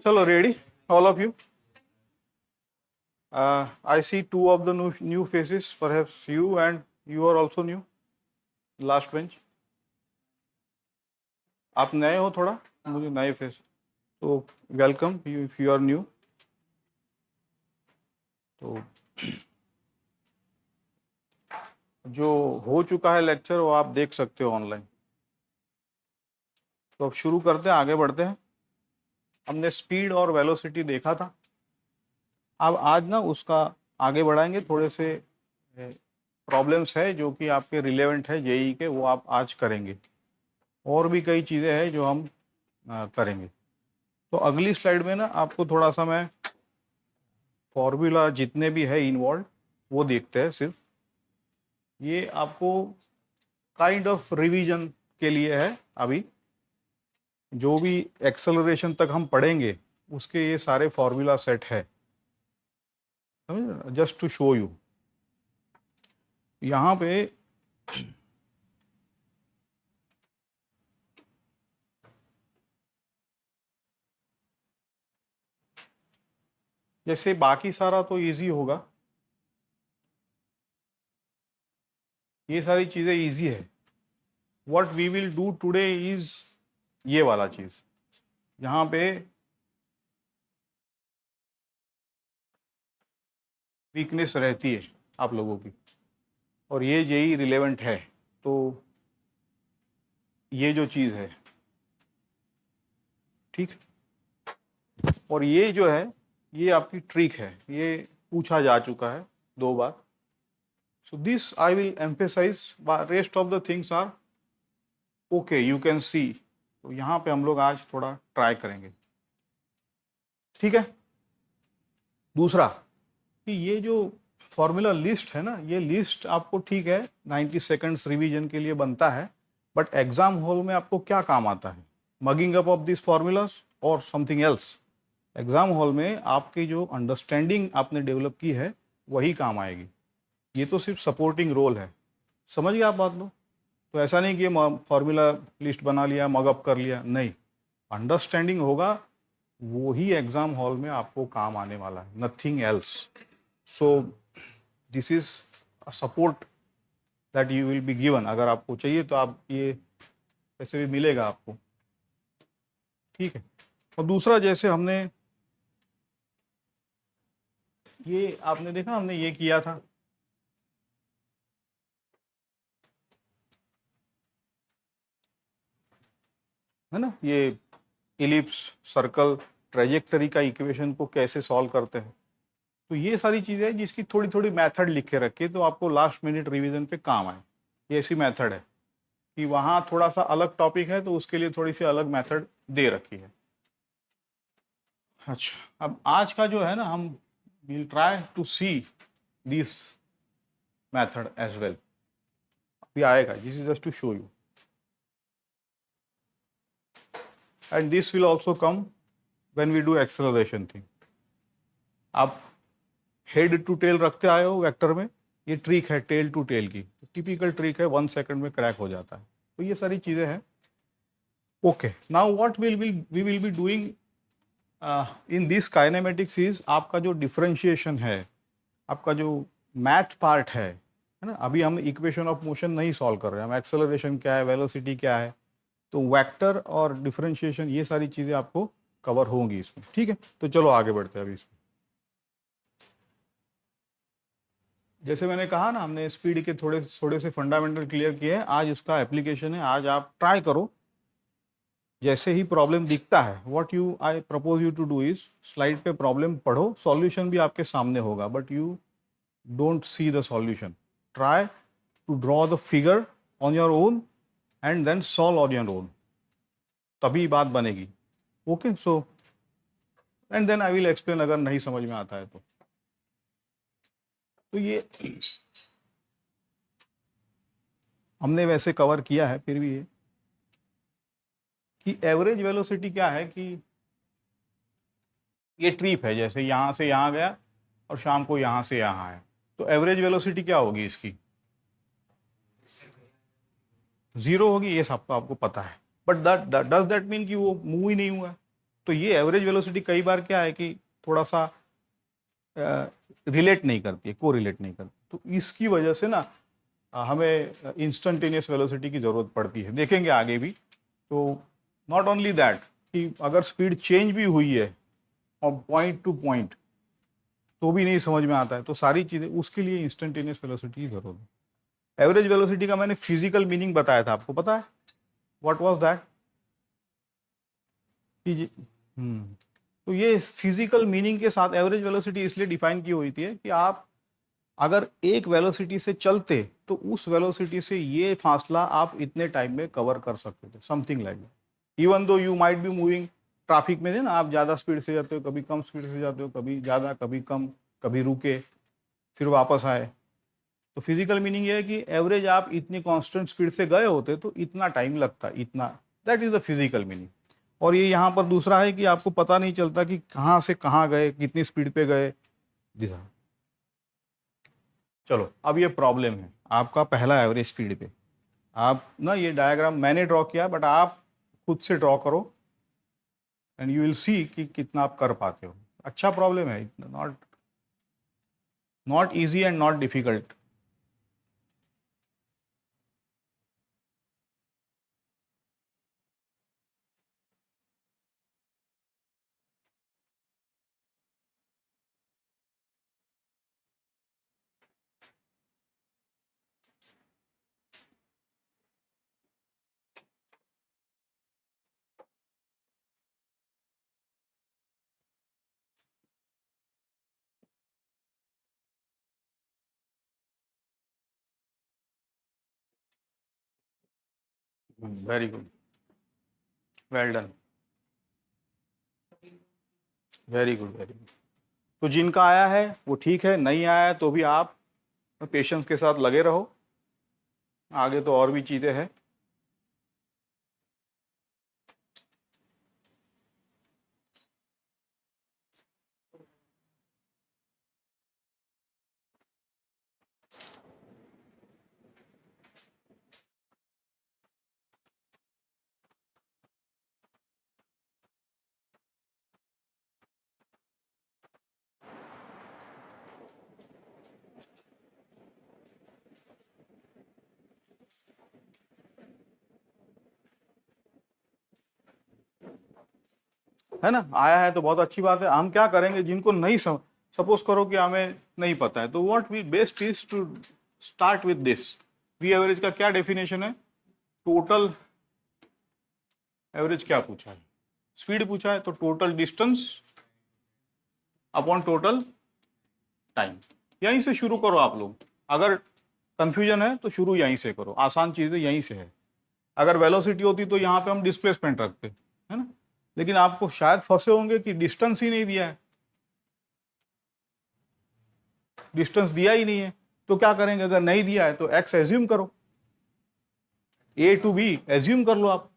चलो, ready all of you? I see two of the new faces. Perhaps you and you are also new. Last bench. आप नए हो थोड़ा, मुझे नए फेस, तो welcome you if you are new. तो जो हो चुका है लेक्चर वो आप देख सकते हो ऑनलाइन. तो अब शुरू करते हैं, आगे बढ़ते हैं. हमने स्पीड और वेलोसिटी देखा था. अब आज ना उसका आगे बढ़ाएंगे. थोड़े से प्रॉब्लम्स है जो कि आपके रिलेवेंट है जेई के, वो आप आज करेंगे. और भी कई चीज़ें हैं जो हम करेंगे. तो अगली स्लाइड में ना आपको थोड़ा सा मैं फॉर्मूला जितने भी है इन्वॉल्व वो देखते हैं. सिर्फ ये आपको काइंड ऑफ रिवीजन के लिए है. अभी जो भी एक्सेलरेशन तक हम पढ़ेंगे उसके ये सारे फॉर्मूला सेट है, जस्ट टू शो यू. यहाँ पे जैसे बाकी सारा तो इजी होगा, ये सारी चीजें इजी है. What we will do today is ये वाला चीज, यहाँ पे वीकनेस रहती है आप लोगों की, और ये जेई रिलेवेंट है. तो ये जो चीज है, ठीक, और ये जो है ये आपकी ट्रिक है, ये पूछा जा चुका है 2 बार. So this I will emphasize, rest of the things are okay, you can see. तो यहाँ पे हम लोग आज थोड़ा ट्राई करेंगे, ठीक है. दूसरा कि ये जो फॉर्मूला लिस्ट है ना, ये लिस्ट आपको ठीक है 90 सेकंड्स रिवीजन के लिए बनता है, बट एग्जाम हॉल में आपको क्या काम आता है? Mugging up of this formulas और समथिंग एल्स. एग्जाम हॉल में आपकी जो अंडरस्टैंडिंग आपने डेवलप की है वही काम आएगी. ये तो सिर्फ सपोर्टिंग रोल है. समझ गए आप बात लो? तो ऐसा नहीं कि फॉर्मूला लिस्ट बना लिया, मगअप कर लिया, नहीं. अंडरस्टैंडिंग होगा, वो ही एग्जाम हॉल में आपको काम आने वाला है, nothing else. So this is a support that you will be given. अगर आपको चाहिए तो आप ये ऐसे भी मिलेगा आपको, ठीक है. और दूसरा, जैसे हमने ये आपने देखा, हमने ये किया था, है ना, ये इलिप्स, सर्कल, ट्रेजेक्टरी का इक्वेशन को कैसे सॉल्व करते हैं. तो ये सारी चीजें हैं जिसकी थोड़ी थोड़ी मेथड लिख के रखिए तो आपको लास्ट मिनट रिवीजन पे काम आए. ये ऐसी मेथड है कि वहाँ थोड़ा सा अलग टॉपिक है तो उसके लिए थोड़ी सी अलग मेथड दे रखी है. अच्छा, अब आज का जो है ना, हम will try to see this method as well. अभी आएगा, this is just to show you, and this will also come when we do acceleration thing. आप हेड टू टेल रखते आए हो वेक्टर में, ये ट्रिक है टेल टू टेल की, टिपिकल ट्रिक है, 1 सेकंड में क्रैक हो जाता है. तो ये सारी चीजें हैं. Okay, now what we will be doing in this kinematics is, आपका जो डिफरेंशिएशन है, आपका जो मैथ पार्ट है ना. अभी हम इक्वेशन ऑफ मोशन नहीं सॉल्व कर रहे हैं, हम एक्सेलरेशन क्या है, वेलोसिटी क्या है, तो वेक्टर और डिफरेंशिएशन ये सारी चीजें आपको कवर होंगी इसमें, ठीक है. तो चलो आगे बढ़ते हैं अभी इसमें. जैसे मैंने कहा ना, हमने स्पीड के थोड़े थोड़े से फंडामेंटल क्लियर किए हैं. आज उसका एप्लीकेशन है. आज आप ट्राई करो, जैसे ही प्रॉब्लम दिखता है, what you I propose you to do is, slide पे प्रॉब्लम पढ़ो, सॉल्यूशन भी आपके सामने होगा, but you don't see the solution. Try to draw the figure on your own and then solve on your own, तभी बात बनेगी. Okay, so and then I will explain अगर नहीं समझ में आता है तो. तो ये हमने वैसे कवर किया है, फिर भी ये कि एवरेज वेलोसिटी क्या है, कि ये ट्रिप है, जैसे यहाँ से यहाँ गया और शाम को यहाँ से यहाँ आया, तो एवरेज वेलोसिटी क्या होगी इसकी? 0 होगी. ये सब तो आपको पता है. बट डज दैट मीन कि वो मूव ही नहीं हुआ है? तो ये एवरेज वेलोसिटी कई बार क्या है कि थोड़ा सा रिलेट नहीं करती है, को रिलेट नहीं करती, तो इसकी वजह से ना हमें इंस्टेंटेनियस वेलोसिटी की जरूरत पड़ती है, देखेंगे आगे भी। तो नॉट ओनली दैट कि अगर स्पीड चेंज भी हुई है और पॉइंट टू पॉइंट तो भी नहीं समझ में आता है, तो सारी चीजें उसके लिए इंस्टेंटेनियस वेलोसिटी की जरूरत है। एवरेज वेलोसिटी का मैंने फिजिकल मीनिंग बताया था, आपको पता है व्हाट वाज दैट? तो ये फिजिकल मीनिंग के साथ एवरेज वेलोसिटी इसलिए डिफाइन की हुई थी कि आप अगर एक वेलोसिटी से चलते तो उस वेलोसिटी से ये फासला आप इतने टाइम में कवर कर सकते थे, something like that. Even though you might be moving traffic में, ना आप ज़्यादा स्पीड से जाते हो, कभी कम स्पीड से जाते हो, कभी ज़्यादा कभी कम, कभी रुके फिर वापस आए। तो फिजिकल मीनिंग ये है कि एवरेज आप इतनी कांस्टेंट स्पीड से गए होते तो इतना टाइम लगता, इतना, that is the physical meaning. और ये यहाँ पर दूसरा है कि आपको पता नहीं चलता कि कहाँ से कहाँ गए, कितनी स्पीड पे गए। चलो अब ये प्रॉब्लम है आपका पहला एवरेज स्पीड पे। आप ना ये डायग्राम मैंने ड्रॉ किया, बट आप खुद से ड्रॉ करो एंड यू विल सी कि कितना आप कर पाते हो। अच्छा प्रॉब्लम है, not easy and not difficult. Very good, well done, very good, very good. तो जिनका आया है वो ठीक है, नहीं आया है तो भी आप पेशेंस के साथ लगे रहो, आगे तो और भी चीजें हैं। है ना, आया है तो बहुत अच्छी बात है। हम क्या करेंगे, जिनको नहीं सपोज करो कि हमें नहीं पता है, तो what we best is to start with this. We average का क्या डेफिनेशन है? टोटल एवरेज क्या पूछा है? स्पीड पूछा है, तो total distance upon total time. यहीं से शुरू करो आप लोग। अगर कंफ्यूजन है तो शुरू यहीं से करो, आसान चीजें यहीं से है। अगर वेलोसिटी होती तो यहाँ पे हम डिस्प्लेसमेंट रखते, है ना, लेकिन आपको शायद फंसे होंगे कि डिस्टेंस ही नहीं दिया है, डिस्टेंस दिया ही नहीं है, तो क्या करेंगे? अगर नहीं दिया है तो एक्स एज्यूम करो, ए टू बी एज्यूम कर लो आप,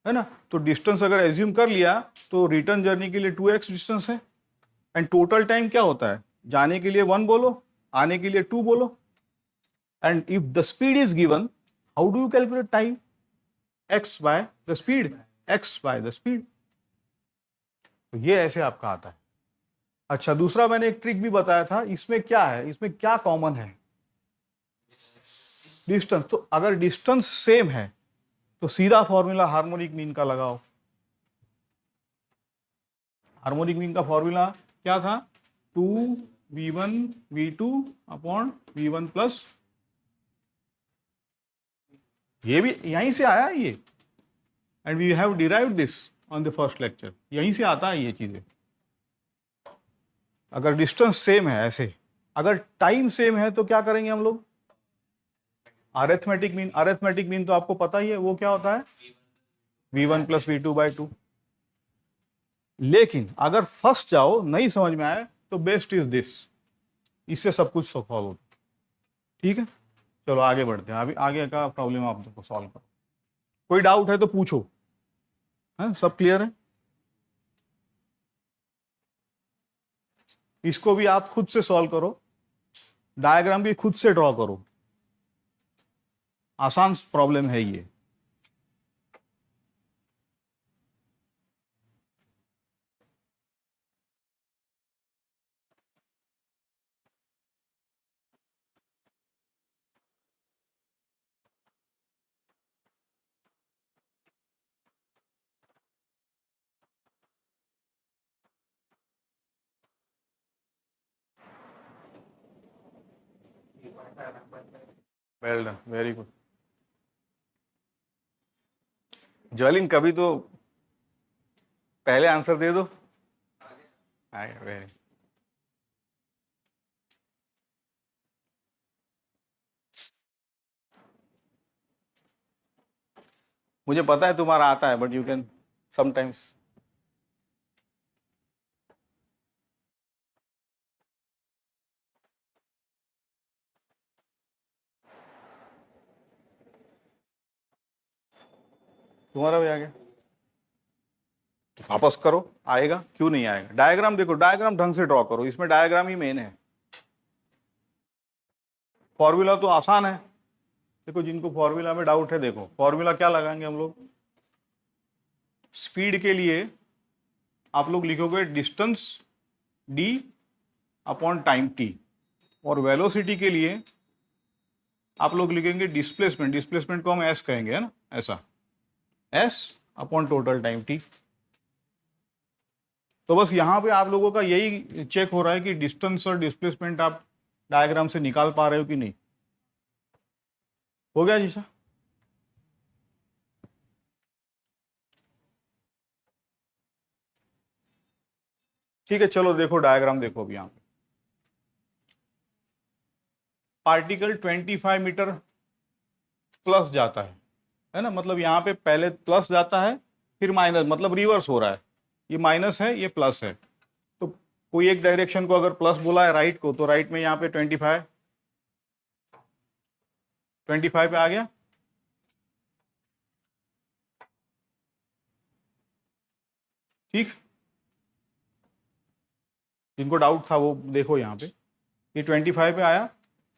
है ना। तो डिस्टेंस अगर एज्यूम कर लिया तो रिटर्न जर्नी के लिए 2x डिस्टेंस है, एंड टोटल टाइम क्या होता है? जाने के लिए 1 बोलो, आने के लिए 2 बोलो, and if the speed is given, how do you calculate time? x by the speed, x by the speed. तो ये ऐसे आपका आता है। अच्छा, दूसरा मैंने एक ट्रिक भी बताया था, इसमें क्या है, इसमें क्या कॉमन है? डिस्टेंस। तो अगर डिस्टेंस सेम है तो सीधा फॉर्मूला हार्मोनिक मीन का लगाओ। हार्मोनिक मीन का फॉर्मूला क्या था? 2v1 v2 upon v1 plus, ये भी यहीं से आया है ये, and we have derived this on the first lecture. यहीं से आता है ये चीजें। अगर डिस्टेंस सेम है ऐसे, अगर टाइम सेम है तो क्या करेंगे हम लोग? Arithmetic mean. अरिथमेटिक मीन तो आपको पता ही है वो क्या होता है? v1 plus v2/2। लेकिन अगर फंस जाओ, नहीं समझ में आए, तो बेस्ट इज दिस, इससे सब कुछ सॉल्व। ठीक है, चलो आगे बढ़ते हैं। अभी आगे का प्रॉब्लम आप देखो सॉल्व करो। कोई डाउट है तो पूछो, है सब क्लियर है? इसको भी आप खुद से सॉल्व करो, डायग्राम भी खुद से ड्रॉ करो, आसान प्रॉब्लम है ये। Well done, very good. Javelin कभी तो पहले आंसर दे दो। वेरी, मुझे पता है तुम्हारा आता है, बट यू कैन समटाइम्स। तुम्हारा भी आ गया तो वापस करो, आएगा क्यों नहीं आएगा। डायग्राम देखो, डायग्राम ढंग से ड्रॉ करो, इसमें डायग्राम ही मेन है। फॉर्मूला तो आसान है। देखो जिनको फॉर्मूला में डाउट है, देखो फॉर्मूला क्या लगाएंगे हम लोग। स्पीड के लिए आप लोग लिखोगे distance d upon time t, और वेलोसिटी के लिए आप लोग लिखेंगे डिस्प्लेसमेंट, डिस्प्लेसमेंट को हम s कहेंगे, है ना, ऐसा s upon total time t। तो बस यहाँ पे आप लोगों का यही चेक हो रहा है कि डिस्टेंस और डिस्प्लेसमेंट आप डायग्राम से निकाल पा रहे हो कि नहीं। हो गया जीशा? ठीक है, चलो देखो डायग्राम देखो अभी यहाँ पे। पार्टिकल 25 मीटर प्लस जाता है ना, मतलब यहाँ पे पहले प्लस जाता है फिर माइनस, मतलब रिवर्स हो रहा है, ये माइनस है ये प्लस है। तो कोई एक डायरेक्शन को अगर प्लस बोला है राइट को, तो राइट में यहाँ पे 25 पे आ गया। ठीक, जिनको डाउट था वो देखो यहाँ पे, ये 25 पे आया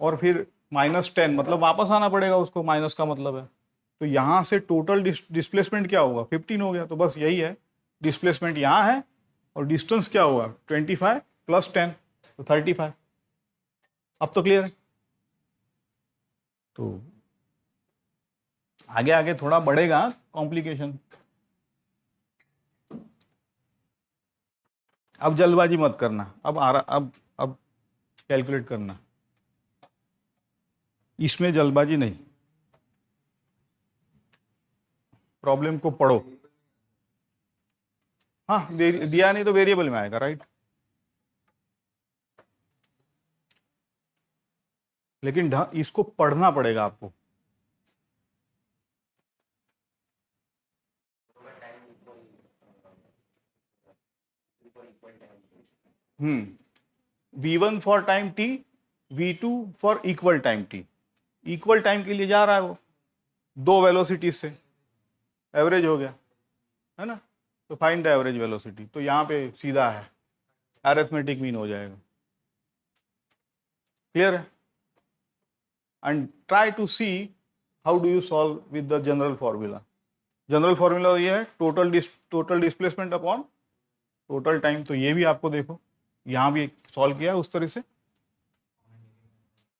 और फिर -10, मतलब वापस आना पड़ेगा उसको, माइनस का मतलब है। तो यहाँ से टोटल डिस्प्लेसमेंट क्या होगा, 15 हो गया। तो बस यही है, डिस्प्लेसमेंट यहाँ है और डिस्टेंस क्या होगा 25 + 10, तो 35। अब तो क्लियर है। तो आगे आगे थोड़ा बढ़ेगा कॉम्प्लिकेशन। अब जल्दबाजी मत करना, अब आ रहा, अब कैलकुलेट करना, इसमें जल्दबाजी नहीं, प्रॉब्लम को पढ़ो। हाँ, दिया नहीं तो वेरिएबल में आएगा, राइट। लेकिन इसको पढ़ना पड़ेगा आपको। V1 for time t, V2 for equal time t। Equal time के लिए जा रहा है वो, दो वेलोसिटी से एवरेज हो गया, है ना। तो फाइंड द एवरेज वेलोसिटी, तो यहाँ पे सीधा है, अरिथमेटिक मीन हो जाएगा। क्लियर है? And try to see how do you solve with the general formula. General formula ये है total displacement upon total time. तो ये भी आपको देखो, यहाँ भी सॉल्व किया है उस तरह से,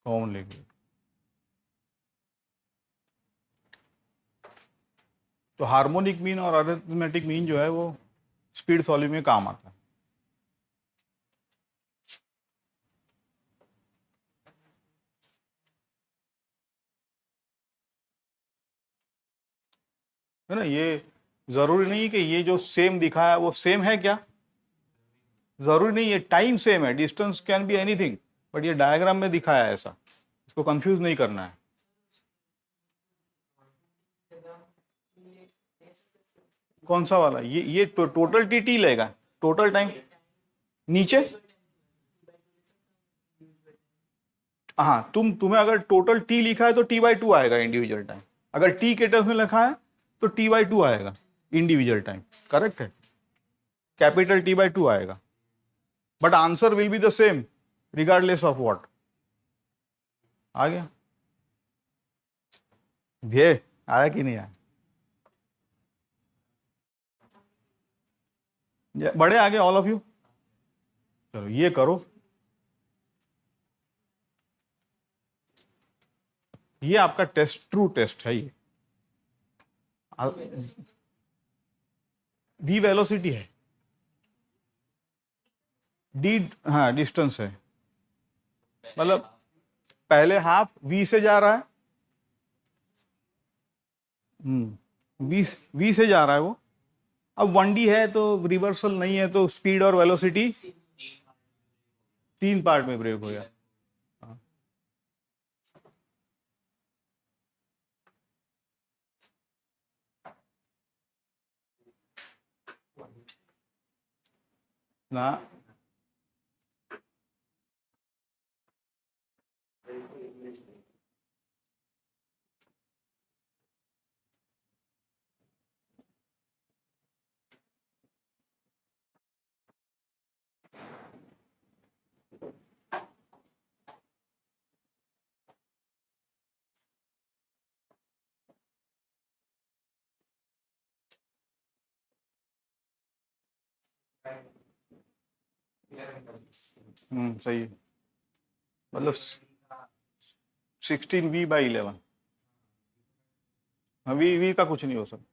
कॉमन लेके। तो हार्मोनिक मीन और अरिथमेटिक मीन जो है वो स्पीड सॉल्विंग में काम आता है ना। ये जरूरी नहीं है कि ये जो सेम दिखा है वो सेम है, क्या जरूरी नहीं है, टाइम सेम है, distance can be anything, but ये डायग्राम में दिखाया है ऐसा, इसको कंफ्यूज नहीं करना है। कौन सा वाला? ये टोटल टी लेगा, टोटल टाइम नीचे। हाँ, तुम्हें अगर टोटल टी लिखा है तो T/2 आएगा इंडिविजुअल टाइम, अगर टी के टर्म्स में लिखा है तो T/2 आएगा इंडिविजुअल टाइम, करेक्ट है, कैपिटल T/2 आएगा, but answer will be the same regardless of what. आ गया ध्येय, आया कि नहीं आया? बड़े आगे ऑल ऑफ यू, चलो ये करो। ये आपका टेस्ट, ट्रू टेस्ट है ये। v वेलोसिटी है, d हाँ डिस्टेंस है, मतलब पहले हाफ v से जा रहा है, v से जा रहा है वो। अब 1D है तो रिवर्सल नहीं है, तो स्पीड और वेलोसिटी 3 पार्ट में ब्रेक हो गया। ना सही है, मतलब 16v/11। हाँ, वी का कुछ नहीं हो सकता।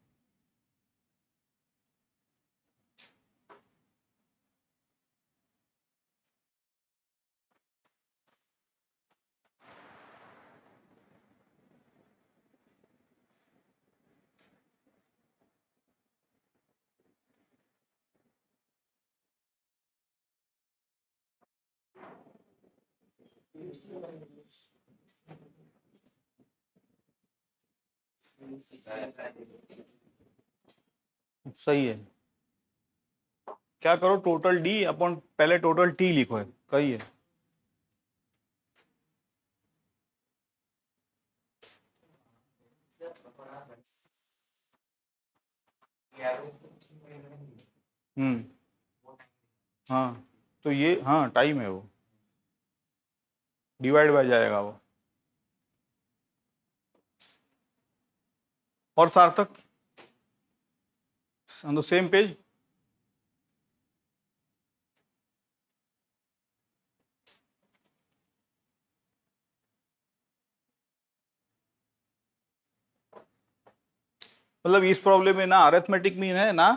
सही है, क्या करो, टोटल डी अपॉन पहले टोटल टी लिखो है, सही है। हाँ, तो ये हाँ टाइम है, वो डिवाइड बाय जाएगा वो। और सार्थक ऑन द सेम पेज। मतलब इस प्रॉब्लम में ना अरिथमेटिक मीन है ना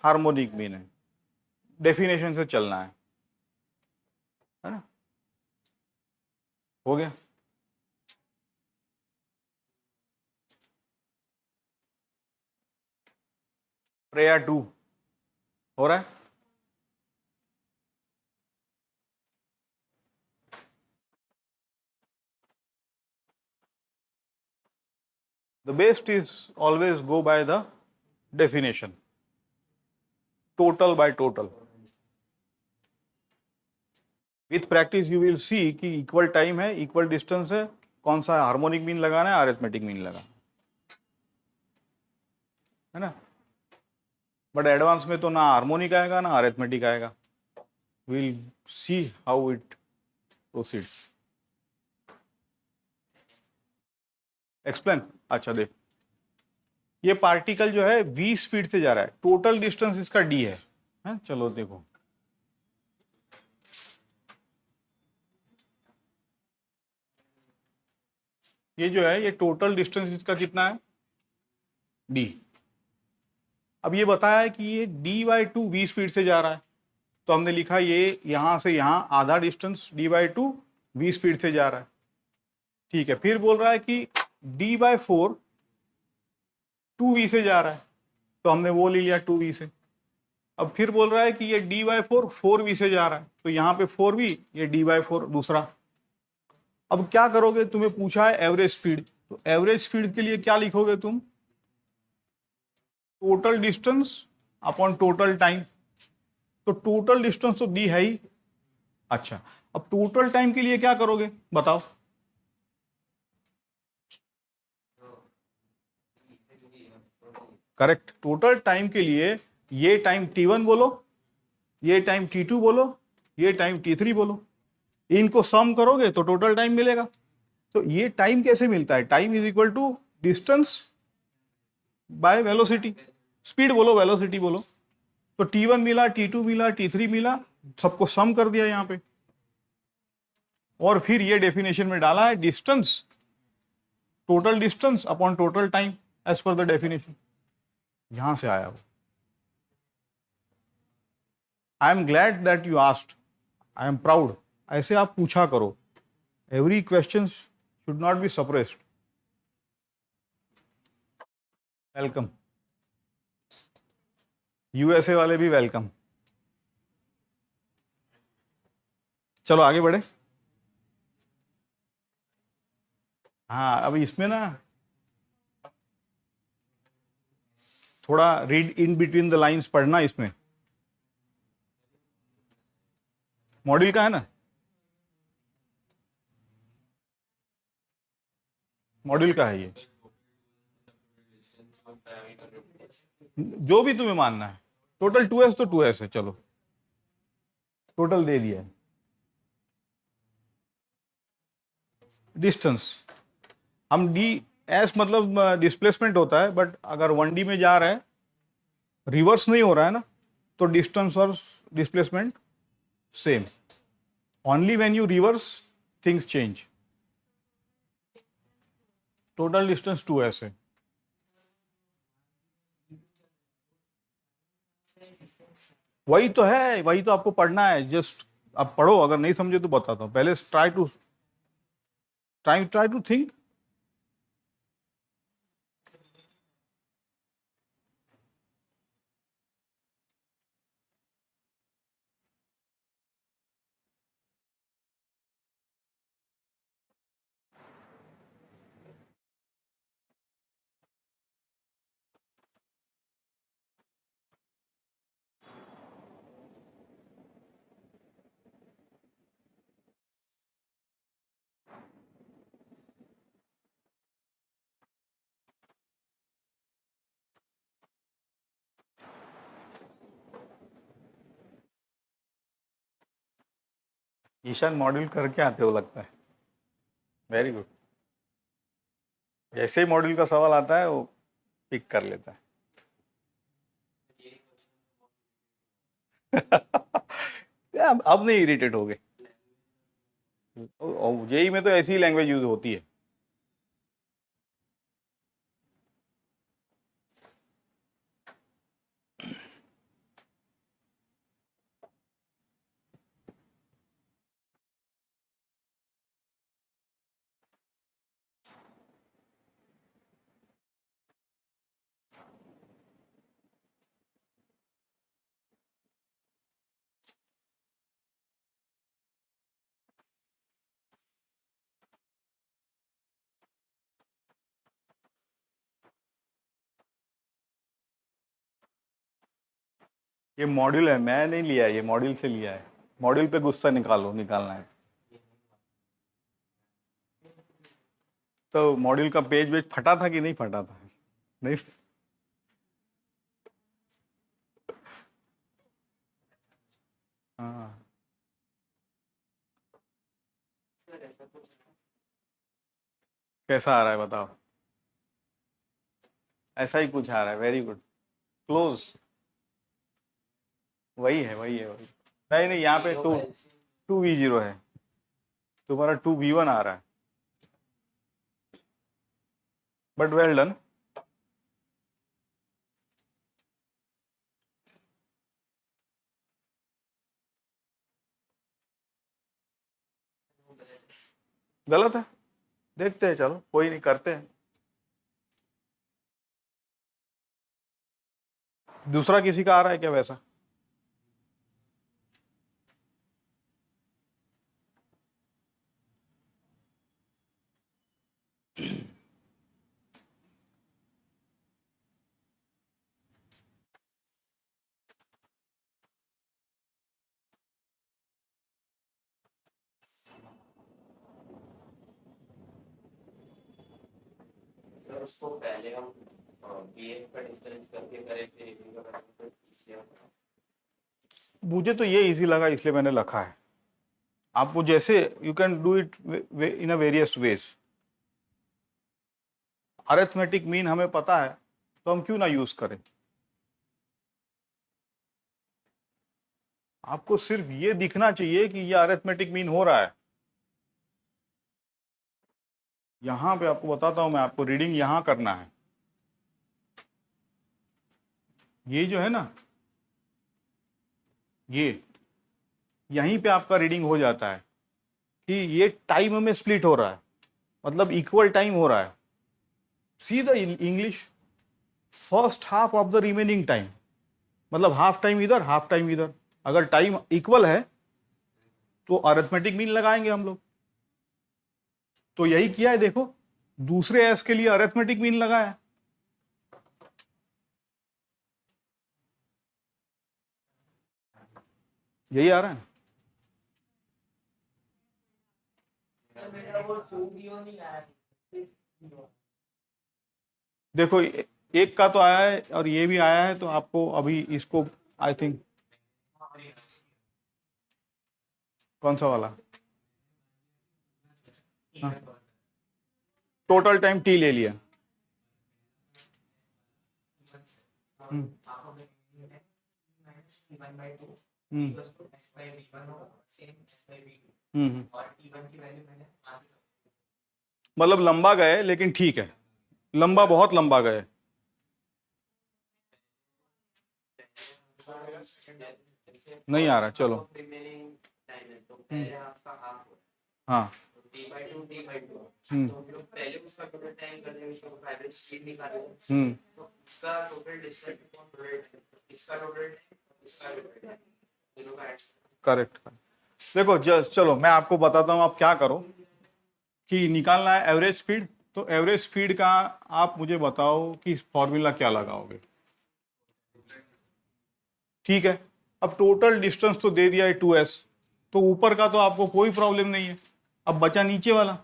हार्मोनिक मीन है, डेफिनेशन से चलना है ना। हो गया। प्रेया 2 हो रहा है। The best is always go by the definition, total by total. With practice you will see कि इक्वल टाइम है, इक्वल डिस्टेंस है, कौन सा हार्मोनिक मीन लगाना है, अरिथमेटिक मीन लगाना है ना। बट एडवांस में तो ना हार्मोनिक आएगा ना अरिथमेटिक आएगा। We'll see how it proceeds. Explain. अच्छा देख, ये पार्टिकल जो है v स्पीड से जा रहा है, टोटल डिस्टेंस इसका d है? चलो देखो, ये जो है ये टोटल डिस्टेंस इसका कितना है, d। अब ये बताया है कि ये d/2 v स्पीड से जा रहा है, तो हमने लिखा ये यहां से यहां आधा डिस्टेंस d/2 v स्पीड से जा रहा है। ठीक है, फिर बोल रहा है कि d/4 2v से जा रहा है, तो हमने वो ले लिया 2v से। अब फिर बोल रहा है कि ये d/4 4v से जा रहा है, तो यहाँ पे 4v, ये d/4 दूसरा। अब क्या करोगे, तुम्हें पूछा है एवरेज स्पीड, तो एवरेज स्पीड के लिए क्या लिखोगे तुम, total distance upon total time. तो टोटल डिस्टेंस तो दी है ही। अच्छा, अब टोटल टाइम के लिए क्या करोगे बताओ। करेक्ट, टोटल टाइम के लिए ये टाइम t1 बोलो, ये टाइम t2 बोलो, ये टाइम t3 बोलो, इनको सम करोगे तो टोटल टाइम मिलेगा। तो ये टाइम कैसे मिलता है, time is equal to distance by velocity, speed बोलो वेलोसिटी बोलो। तो t1 मिला, t2 मिला, t3 मिला, सबको सम कर दिया यहां पे, और फिर ये डेफिनेशन में डाला है distance, total distance upon total time as per the definition. यहां से आया वो। I am glad that you asked, I am proud. ऐसे आप पूछा करो, Every question should not be suppressed. Welcome, USA वाले भी वेलकम। चलो आगे बढ़े। हाँ, अब इसमें ना थोड़ा read in between the lines पढ़ना। इसमें मॉड्यूल का है ना, मॉड्यूल का है ये, जो भी तुम्हें मानना है। टोटल 2s तो 2s है, चलो टोटल दे दिया है। डिस्टेंस, हम डी एस मतलब डिस्प्लेसमेंट होता है, बट अगर 1D में जा रहा है, रिवर्स नहीं हो रहा है ना, तो डिस्टेंस और displacement same. Only when you reverse things change. Total distance 2s है। वही तो है, वही तो आपको पढ़ना है। जस्ट अब पढ़ो, अगर नहीं समझे तो बताता हूँ। पहले try to think. Ishan module करके आते हो लगता है। Very good. जैसे ही मॉड्यूल का सवाल आता है वो पिक कर लेता है। अब नहीं इरिटेट हो गए। जेई में तो ऐसी लैंग्वेज यूज होती है। ये मॉड्यूल है, मैं नहीं लिया, ये मॉड्यूल से लिया है। मॉड्यूल पे गुस्सा निकालो, निकालना है तो। मॉड्यूल का पेज वेज फटा था कि नहीं फटा था? नहीं। हाँ, कैसा आ रहा है बताओ? ऐसा ही कुछ आ रहा है। Very good, close. वही है, वही है, वही। नहीं नहीं, यहाँ पे 2v0 है, तुम्हारा 2v1 आ रहा है। But well done. गलत है, देखते हैं, चलो कोई नहीं, करते हैं। दूसरा किसी का आ रहा है क्या वैसा? सर उसको पहले हम बीएफ का डिस्टेंस करके करे थे, एबी का करके तो इसलिए मुझे तो ये इजी लगा इसलिए मैंने लिखा है। आपको जैसे you can do it in a various ways. Arithmetic mean हमें पता है, तो हम क्यों ना यूज करें। आपको सिर्फ ये दिखना चाहिए कि ये अरिथमेटिक मीन हो रहा है। यहां पे आपको बताता हूं मैं, आपको रीडिंग यहां करना है। ये जो है ना, ये यहीं पे आपका रीडिंग हो जाता है कि ये टाइम में स्प्लिट हो रहा है, मतलब इक्वल टाइम हो रहा है. See the English, first half of the remaining time, मतलब हाफ टाइम इधर हाफ टाइम इधर. अगर टाइम इक्वल है तो अरिथमेटिक मीन लगाएंगे हम लोग. तो यही किया है, देखो दूसरे एस के लिए अरिथमेटिक मीन लगाया. यही आ रहा है. देखो एक का तो आया है और ये भी आया है, तो आपको अभी इसको आई थिंक कौन सा वाला टोटल टाइम टी ले लिया. हम्म, हम्म. मतलब लंबा गए, लेकिन ठीक है, लंबा बहुत लंबा गए. नहीं आ रहा, चलो. हाँ. पहले उसका टोटल टाइम कर देंगे, तो एवरेज स्पीड निकालेंगे, तो उसका टोटल डिस्टेंस इसका टोटल इसका टोटल दोनों का ऐड. करेक्ट. देखो चलो मैं आपको बताता हूँ, आप क्या करो कि निकालना है एवरेज स्पीड. तो एवरेज स्पीड का आप मुझे बताओ कि फॉर्मूला क्या लगाओगे. ठीक है, अब टोटल डिस्टेंस तो दे दिया है 2s, तो ऊपर का तो आपको कोई प्रॉब्लम नहीं है. अब बचा नीचे वाला.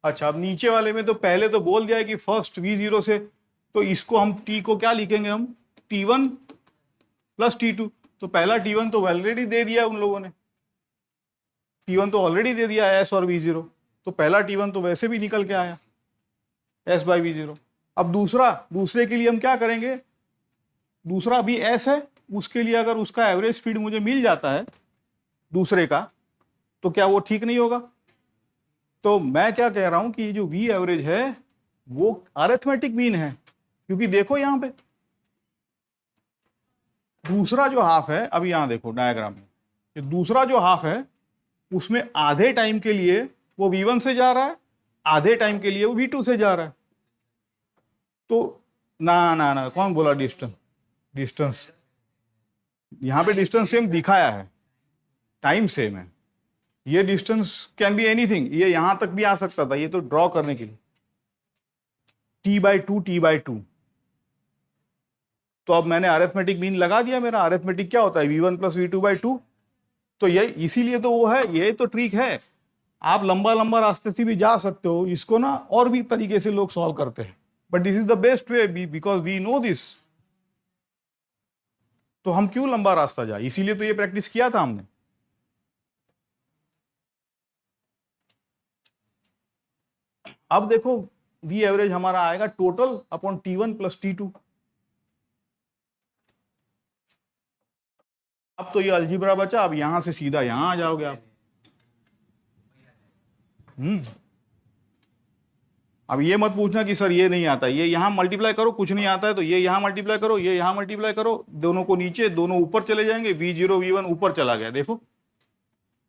अच्छा, अब नीचे वाले में तो पहले तो बोल दिया है कि फर्स्ट v0 से, तो इसको हम t को क्या लिखेंगे, हम t1 प्लस t2. तो पहला t1 तो ऑलरेडी दे दिया उन लोगों ने, t1 तो ऑलरेडी दे दिया s और v0, तो पहला t1 तो वैसे भी निकल के आया s बाई v0. अब दूसरे के लिए हम क्या करेंगे, दूसरा भी s है, उसके लिए अगर उसका एवरेज स्पीड मुझे मिल जाता है दूसरे का, तो क्या वो ठीक नहीं होगा. तो मैं क्या कह रहा हूं कि जो v एवरेज है वो अरिथमेटिक मीन है, क्योंकि देखो यहां पे दूसरा जो हाफ है, अभी यहां देखो डायग्राम में, ये दूसरा जो हाफ है उसमें आधे टाइम के लिए वो v1 से जा रहा है, आधे टाइम के लिए वो v2 से जा रहा है. तो ना कौन बोला डिस्टेंस यहां पे डिस्टेंस सेम दिखाया है, टाइम सेम है. ये डिस्टेंस कैन बी एनीथिंग, ये यहां तक भी आ सकता था, ये तो ड्रॉ करने के लिए t/2. तो अब मैंने अरिथमेटिक मीन लगा दिया. मेरा अरिथमेटिक क्या होता है, v1 प्लस v2/2. तो ये इसीलिए तो वो है, ये तो ट्रिक है. आप लंबा लंबा रास्ते से भी जा सकते हो, इसको ना और भी तरीके से लोग सॉल्व करते हैं, but this is the best way because we know this. तो हम क्यों लंबा रास्ता जाए, इसीलिए तो ये प्रैक्टिस किया था हमने. अब देखो वी एवरेज हमारा आएगा total upon t1 plus t2. अब तो ये अलजीब्रा बचा, अब यहां से सीधा यहां आ जाओगे आप. अब ये मत पूछना कि सर ये नहीं आता, ये यहां मल्टीप्लाई करो, कुछ नहीं आता है तो ये यहां मल्टीप्लाई करो, ये यहां मल्टीप्लाई करो, दोनों को नीचे, दोनों ऊपर चले जाएंगे. v0 v1 ऊपर चला गया, देखो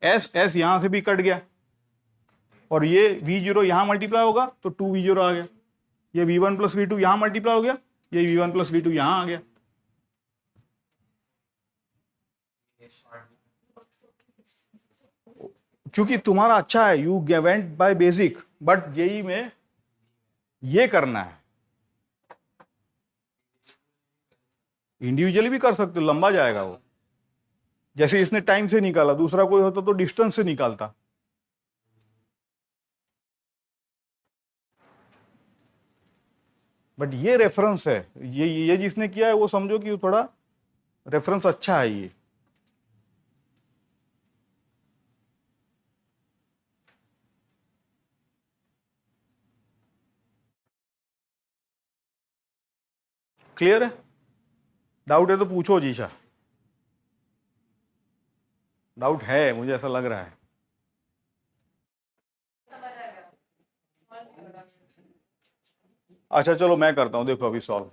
s यहां से भी कट गया, और ये v0 यहां मल्टीप्लाई होगा तो 2v0 आ गया. ये v1 प्लस v2 यहां मल्टीप्लाई हो गया, ये v1 प्लस v2 यहां आ गया. क्योंकि तुम्हारा अच्छा है, you went by basic, but JEE में ये करना है. इंडिविजुअली भी कर सकते हो, लंबा जाएगा वो. जैसे इसने टाइम से निकाला, दूसरा कोई होता तो डिस्टेंस से निकालता. बट ये रेफरेंस है, ये जिसने किया है वो समझो कि थोड़ा रेफरेंस अच्छा है ये. क्लियर है? डाउट है तो पूछो जीशा. डाउट है, मुझे ऐसा लग रहा है. अच्छा चलो मैं करता हूं, देखो अभी सॉल्व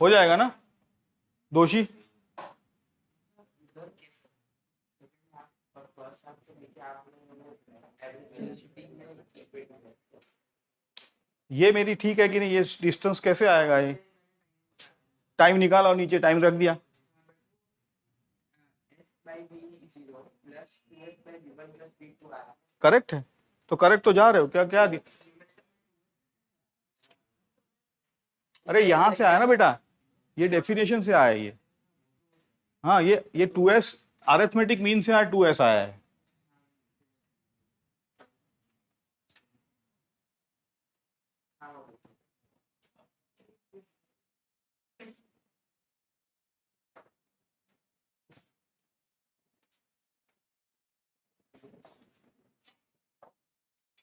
हो जाएगा ना. दोषी ये मेरी ठीक है कि नहीं? ये डिस्टेंस कैसे आएगा? ये टाइम निकाला और नीचे टाइम रख दिया। करेक्ट है, तो करेक्ट तो जा रहे हो क्या? क्या अरे यहां से आया ना बेटा, ये डेफिनेशन से आया ये। हाँ, ये 2s अरिथमेटिक मीन से आया, 2s आया है।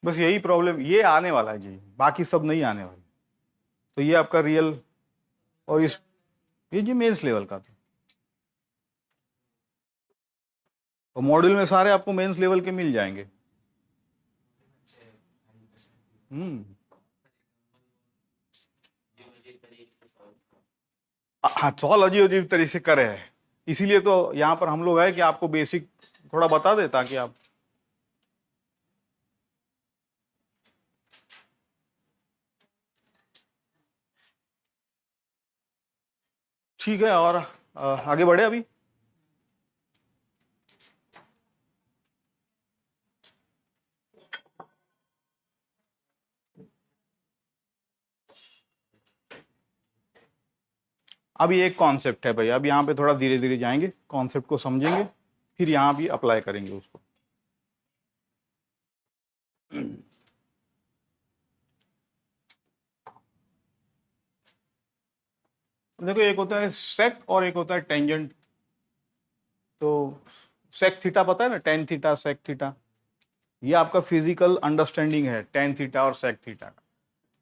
बस यही प्रॉब्लम, ये आने वाला है जी, बाकी सब नहीं आने वाला। तो ये आपका रियल, और इस ये जी मेंस लेवल का था, तो मॉड्यूल में सारे आपको मेंस लेवल के मिल जाएंगे। हाँ, सॉल्व अजीब अजीब तरीके से करे है, इसीलिए तो यहाँ पर हम लोग आए कि आपको बेसिक थोड़ा बता दे, ताकि आप ठीक है। और आगे बढ़े अभी। अभी एक कॉन्सेप्ट है भाई, अब यहाँ पे थोड़ा धीरे धीरे जाएंगे, कॉन्सेप्ट को समझेंगे, फिर यहाँ भी अप्लाई करेंगे उसको। देखो, एक होता है सेक और एक होता है टेंजेंट। तो सेक थीटा पता है ना, टेन थीटा सेक थीटा, ये आपका फिजिकल अंडरस्टैंडिंग है टेन थीटा और सेक थीटा का।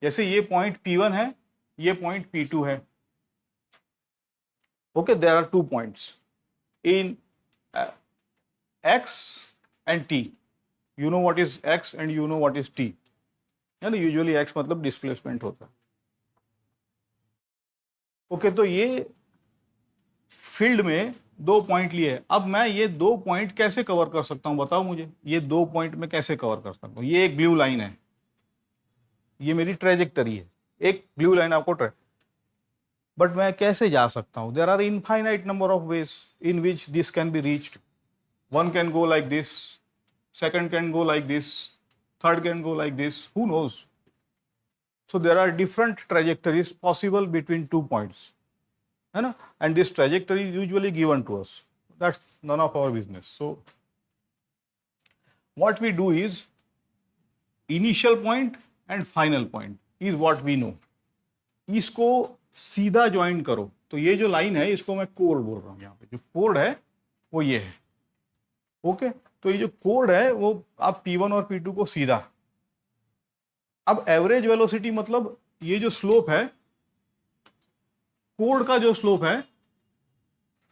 जैसे ये पॉइंट P1 है, ये पॉइंट P2 है। Okay, there are 2 points in x and t. You know what is x and you know what is t. है ना, यूजुअली x मतलब डिस्प्लेसमेंट होता है। ओके, तो ये फील्ड में 2 पॉइंट लिए। अब मैं ये 2 पॉइंट कैसे कवर कर सकता हूं, बताओ मुझे। ये 2 पॉइंट में कैसे कवर कर सकता हूं? ये एक ब्लू लाइन है, ये मेरी ट्रेजेक्टरी है, एक ब्लू लाइन आपको बट मैं कैसे जा सकता हूं? There are infinite number of ways in which this can be reached. One can go like this, second can go like this, third can go like this, who knows? So there are different trajectories possible between 2 points, है ना? And this trajectory is usually given to us. That's none of our business. So what we do is initial point and final point is what we know. इसको सीधा join करो, तो ये जो line है इसको मैं कोड बोल रहा हूँ। यहाँ पे जो कोड है वो ये है। ओके, तो ये जो कोड है वो आप P1 और P2 को सीधा। अब एवरेज वेलोसिटी मतलब ये जो स्लोप है, कोड का जो स्लोप है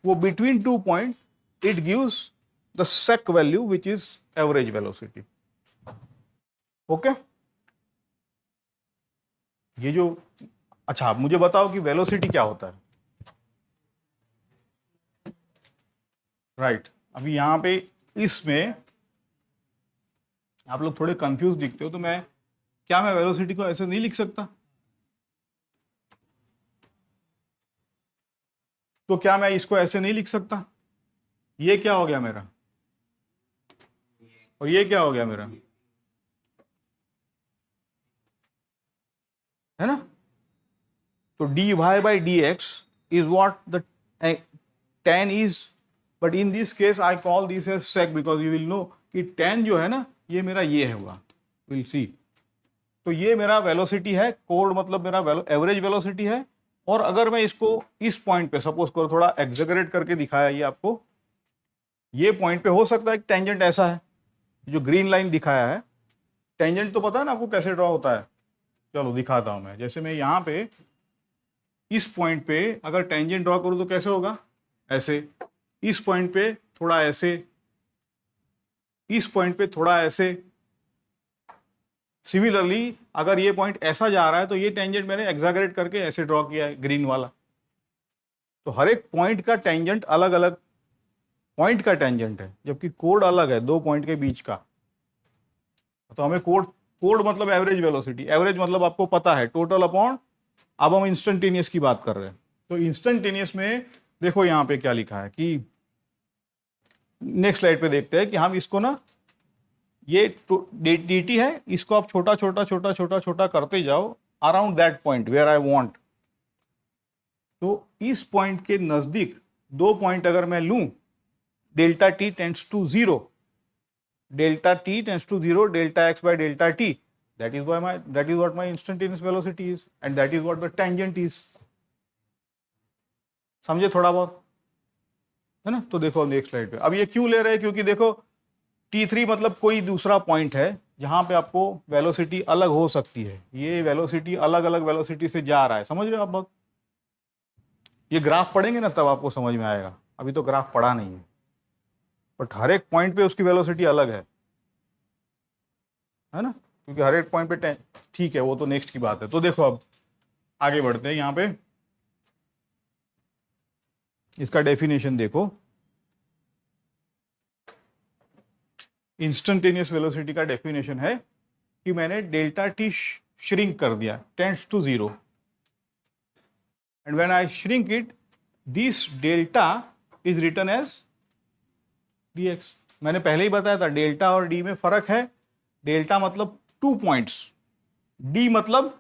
वो between 2 point, it gives the sake value which is average velocity. Okay, ये जो, अच्छा मुझे बताओ कि वेलोसिटी क्या होता है। राइट, अभी यहां पे इसमें आप लोग थोड़े कंफ्यूज दिखते हो, तो मैं वेलोसिटी को ऐसे नहीं लिख सकता? तो क्या मैं इसको ऐसे नहीं लिख सकता? ये क्या हो गया मेरा, और ये क्या हो गया मेरा, है ना? तो dy/dx is what the tan is, but in this case I call this as sec because you will know कि tan जो है ना, ये मेरा ये होगा, we'll see। तो ये मेरा वेलोसिटी है, कोड मतलब मेरा एवरेज वेलोसिटी है। और अगर मैं इसको इस पॉइंट पे सपोज करो, थोड़ा एग्जेगरेट करके दिखाया ये आपको, ये पॉइंट पे हो सकता है कि टेंजेंट ऐसा है, जो ग्रीन लाइन दिखाया है। टेंजेंट तो पता है ना आपको कैसे ड्रॉ होता है, चलो दिखाता हूं मैं। जैसे मैं यहाँ पे इस पॉइंट पे अगर टेंजेंट ड्रॉ करूं तो कैसे होगा, ऐसे। इस पॉइंट पे थोड़ा ऐसे, इस पॉइंट पे थोड़ा ऐसे। सिमिलरली अगर ये पॉइंट ऐसा जा रहा है तो ये टेंजेंट मैंने एग्जैगरेट करके ऐसे ड्रॉ किया है, ग्रीन वाला। तो हर एक पॉइंट का टेंजेंट अलग अलग पॉइंट का टेंजेंट है, जबकि कोड अलग है, दो पॉइंट के बीच का। तो हमें कोड मतलब एवरेज वेलोसिटी, एवरेज मतलब आपको पता है टोटल अपॉन, अब हम इंस्टेंटेनियस की बात कर रहे हैं। तो इंस्टेंटेनियस में देखो यहाँ पे क्या लिखा है कि नेक्स्ट स्लाइड पे देखते हैं कि हम इसको ना, ये dt है, इसको आप छोटा छोटा छोटा छोटा छोटा करते जाओ around that point where I want. तो इस पॉइंट के नजदीक दो पॉइंट अगर मैं लूं, delta t tends to 0, delta t tends to 0, delta x by delta t, that is what my instantaneous velocity is and that is what the tangent is। समझे थोड़ा बहुत, है ना। तो देखो नेक्स्ट स्लाइड पे, अब ये क्यों ले रहे हैं, क्योंकि देखो t3 मतलब कोई दूसरा पॉइंट है जहां पे आपको वेलोसिटी अलग हो सकती है। ये वेलोसिटी अलग अलग वेलोसिटी से जा रहा है, समझ रहे हो आप बात। ये ग्राफ पढ़ेंगे ना तब आपको समझ में आएगा, अभी तो ग्राफ पढ़ा नहीं है, बट हर एक पॉइंट पे उसकी वेलोसिटी अलग है ना, क्योंकि हर एक पॉइंट पे ठीक है, वो तो नेक्स्ट की बात है। तो देखो अब आगे बढ़ते हैं, यहां पे इसका डेफिनेशन देखो। इंस्टेंटेनियस वेलोसिटी का डेफिनेशन है कि मैंने डेल्टा टी श्रिंक कर दिया, tends to 0, and when I shrink it, this delta is written as dx। मैंने पहले ही बताया था डेल्टा और d में फर्क है। डेल्टा मतलब 2 पॉइंट्स, d मतलब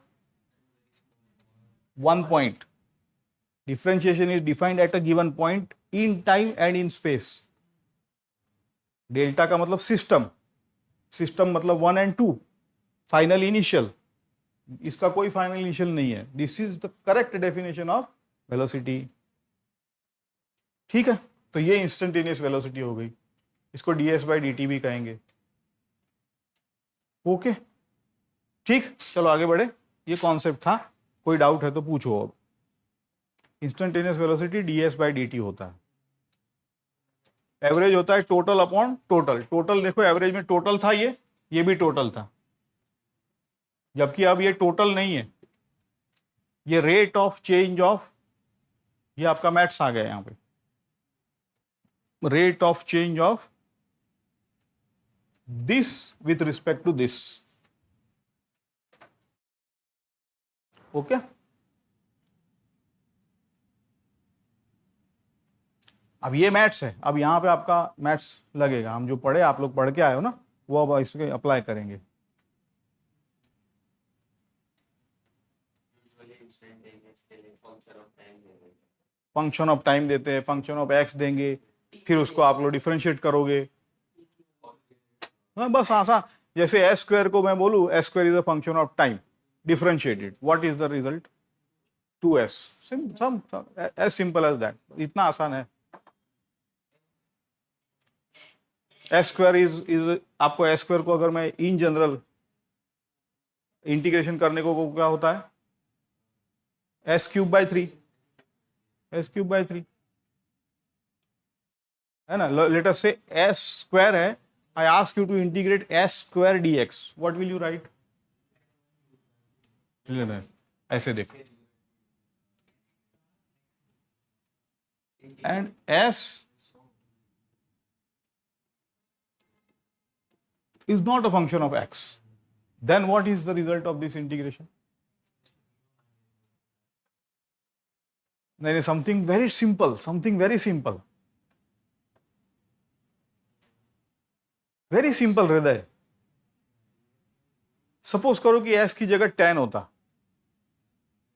1 point. Differentiation is defined at a given point in time and in space. Delta का मतलब सिस्टम, सिस्टम मतलब 1 and 2, फाइनल इनिशियल, इसका कोई फाइनल इनिशियल नहीं है। This is the correct definition of velocity, ठीक है। तो ये इंस्टेंटेनियस वेलोसिटी हो गई, इसको ds by dt भी कहेंगे। ओके ठीक, चलो आगे बढ़े, ये कॉन्सेप्ट था, कोई डाउट है तो पूछो। अब instantaneous velocity ds by dt होता है। एवरेज होता है टोटल अपॉन टोटल। टोटल देखो एवरेज में टोटल था, ये भी टोटल था, जबकि अब ये टोटल नहीं है, ये रेट ऑफ चेंज ऑफ, ये आपका मैथ्स आ गया यहां पे, rate of change of this with respect to this. Okay, अब ये मैथ्स है, अब यहां पे आपका मैथ्स लगेगा, हम जो पढ़े, आप लोग पढ़ के आए हो ना, वो अब इसके अप्लाई करेंगे। फंक्शन ऑफ टाइम देते हैं, फंक्शन ऑफ एक्स देंगे, फिर उसको आप लोग डिफरेंशिएट करोगे। हाँ बस आसान, जैसे एस स्क्वायर को मैं बोलूं, S square is a function of time, differentiated, what is the result, 2s, as simple as that, इतना आसान है। एस स्क्वायर इज आपको एस स्क्वायर को अगर मैं इन जनरल इंटीग्रेशन करने को क्या होता है, S cube by 3, S cube by 3 है ना। Let us say S square है, I ask you to integrate S square dx, what will you write, ऐसे देखो, and s is not a function of x, then what is the result of this integration? Then something very simple, very simple हृदय। Suppose करो कि s की जगह 10 होता,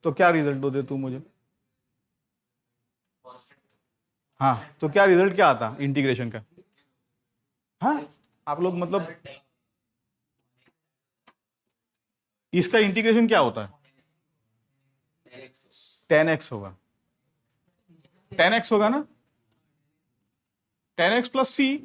तो क्या रिजल्ट होते तू मुझे, हाँ तो क्या रिजल्ट क्या आता इंटीग्रेशन का, हाँ आप लोग मतलब इसका इंटीग्रेशन क्या होता है, 10x होगा, 10x होगा ना, 10x प्लस c,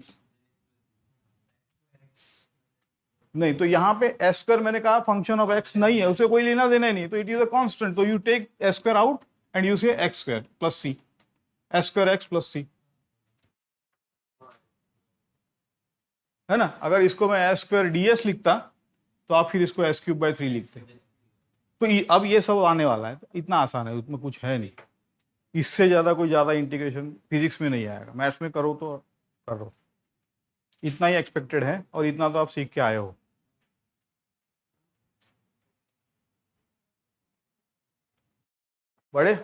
नहीं तो यहां पे एस स्क्वायर मैंने कहा फंक्शन ऑफ x नहीं है, उसे कोई लेना देना ही नहीं, तो इट इज अ कांस्टेंट, तो you take S square out and you say x square plus C, S square x plus C, है ना। अगर इसको मैं एस स्क्वायर ds लिखता तो आप फिर इसको एस क्यूब बाय 3 लिखते। तो अब ये सब आने वाला है, इतना आसान है, उसमें कुछ है नहीं, इससे ज्यादा कोई ज्यादा इंटीग्रेशन फिजिक्स में नहीं आएगा, मैथ्स में करो तो कर लो, इतना ही एक्सपेक्टेड है और इतना तो आप सीख के आए हो। बड़े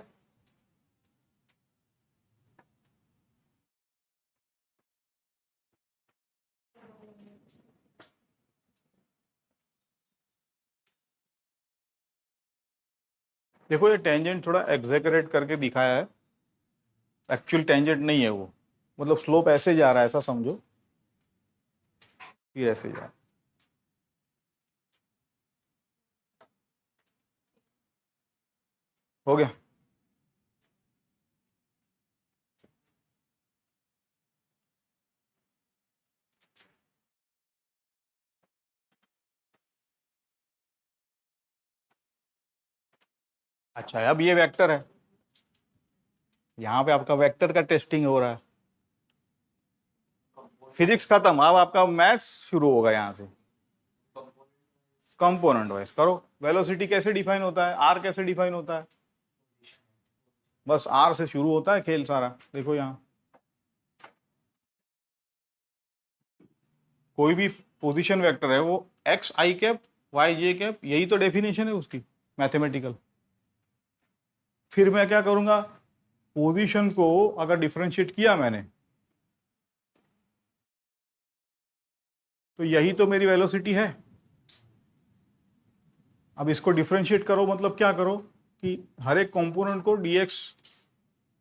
देखो ये टेंजेंट थोड़ा एग्जैगरेट करके दिखाया है, एक्चुअल टेंजेंट नहीं है वो, मतलब स्लोप ऐसे जा रहा है, ऐसा समझो, ये ऐसे जा रहा है। हो गया? अच्छा, अब ये वेक्टर है, यहाँ पे आपका वेक्टर का टेस्टिंग हो रहा है, फिजिक्स खत्म, अब आपका मैथ्स शुरू होगा यहाँ से। कंपोनेंट वाइज करो, वेलोसिटी कैसे डिफाइन होता है, आर कैसे डिफाइन होता है, बस आर से शुरू होता है खेल सारा। देखो यहाँ कोई भी पोजीशन वेक्टर है वो एक्स आई कैप वाई जे कैप, यही तो डेफिनेशन है उसकी मैथमेटिकल। फिर मैं क्या करूंगा, पोजीशन को अगर डिफरेंशिएट किया मैंने तो यही तो मेरी वेलोसिटी है। अब इसको डिफरेंशिएट करो मतलब क्या करो कि हर एक कंपोनेंट को dx,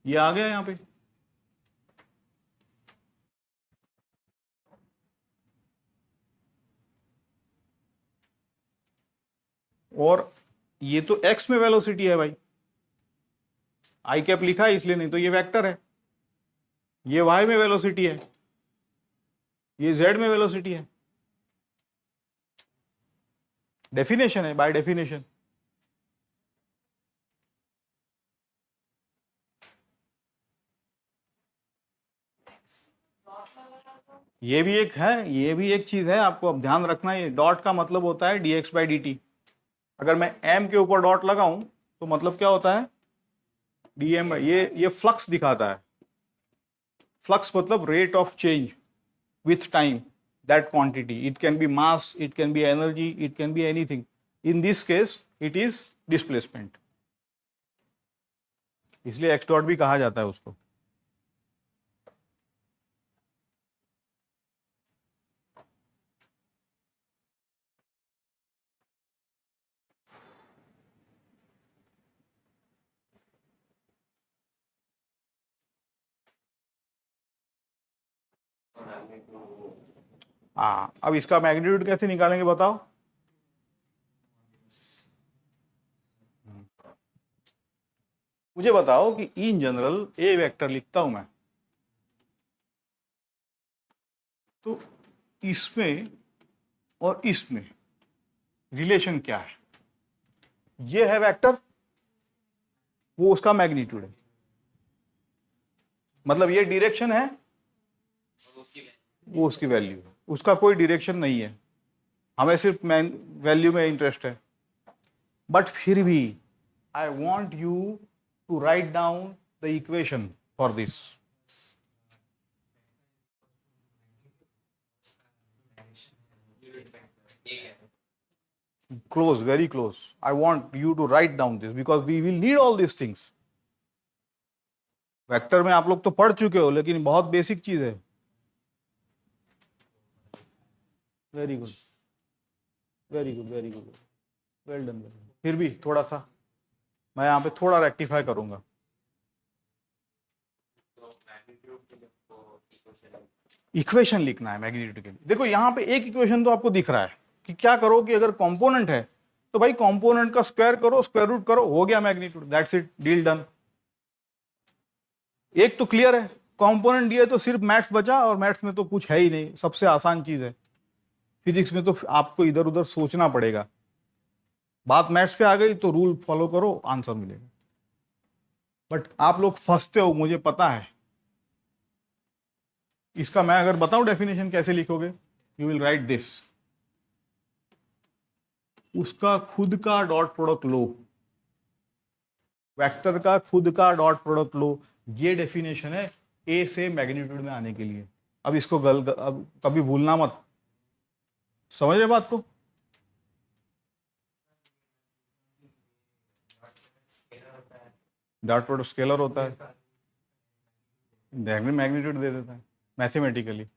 ये आ गया यहाँ पे, और ये तो x में वेलोसिटी है भाई, आई कैप लिखा है इसलिए, नहीं तो ये वेक्टर है। ये y में वेलोसिटी है, ये z में वेलोसिटी है, डेफिनेशन है बाय डेफिनेशन। ये भी एक है, ये भी एक चीज है, आपको अब ध्यान रखना है, डॉट का मतलब होता है dx बाई dt। अगर मैं m के ऊपर डॉट लगाऊं तो मतलब क्या होता है, dm, ये फ्लक्स दिखाता है। फ्लक्स मतलब rate of change with time, that quantity, it can be mass, it can be energy, it can be anything. In this case it is displacement, इसलिए x डॉट भी कहा जाता है उसको। हाँ, अब इसका मैग्नीट्यूड कैसे निकालेंगे बताओ। मुझे बताओ कि इन जनरल ए वेक्टर लिखता हूं मैं, तो इसमें और इसमें रिलेशन क्या है, ये है वेक्टर, वो उसका मैग्नीट्यूड है, मतलब ये डायरेक्शन है, वो उसकी वैल्यू है, उसका कोई डायरेक्शन नहीं है, हमें सिर्फ वैल्यू में इंटरेस्ट है। बट फिर भी I want you to write down the equation for this. Close, very close. I want you to write down this because we will need all these things. Vector में आप लोग तो पढ़ चुके हो, लेकिन बहुत बेसिक चीज है। Very good, very good, very good, well done. फिर भी थोड़ा सा मैं यहाँ पे थोड़ा रेक्टिफाई करूंगा। इक्वेशन लिखना है मैग्नीट्यूड के लिए। देखो यहाँ पे एक इक्वेशन तो आपको दिख रहा है कि क्या करो कि अगर कंपोनेंट है तो भाई कंपोनेंट का स्क्वायर करो, स्क्वायर रूट करो, हो गया magnitude, that's it, deal done. एक तो क्लियर है, कंपोनेंट दिया तो सिर्फ मैथ्स बचा, और मैथ्स में तो कुछ है ही नहीं, सबसे आसान चीज है। फिजिक्स में तो आपको इधर उधर सोचना पड़ेगा, बात मैथ्स पे आ गई तो रूल फॉलो करो, आंसर मिलेगा। बट आप लोग फंसते हो, मुझे पता है। इसका मैं अगर बताऊं डेफिनेशन कैसे लिखोगे, यू विल राइट दिस, उसका खुद का डॉट प्रोडक्ट लो, वेक्टर का खुद का डॉट प्रोडक्ट लो, ये डेफिनेशन है ए से मैग्नीट्यूड में आने के लिए। अब इसको अब कभी भूलना मत, समझ रहे बात को? डॉट प्रोडक्ट स्केलर होता है, मैग्नीट्यूड दे देता है मैथमेटिकली।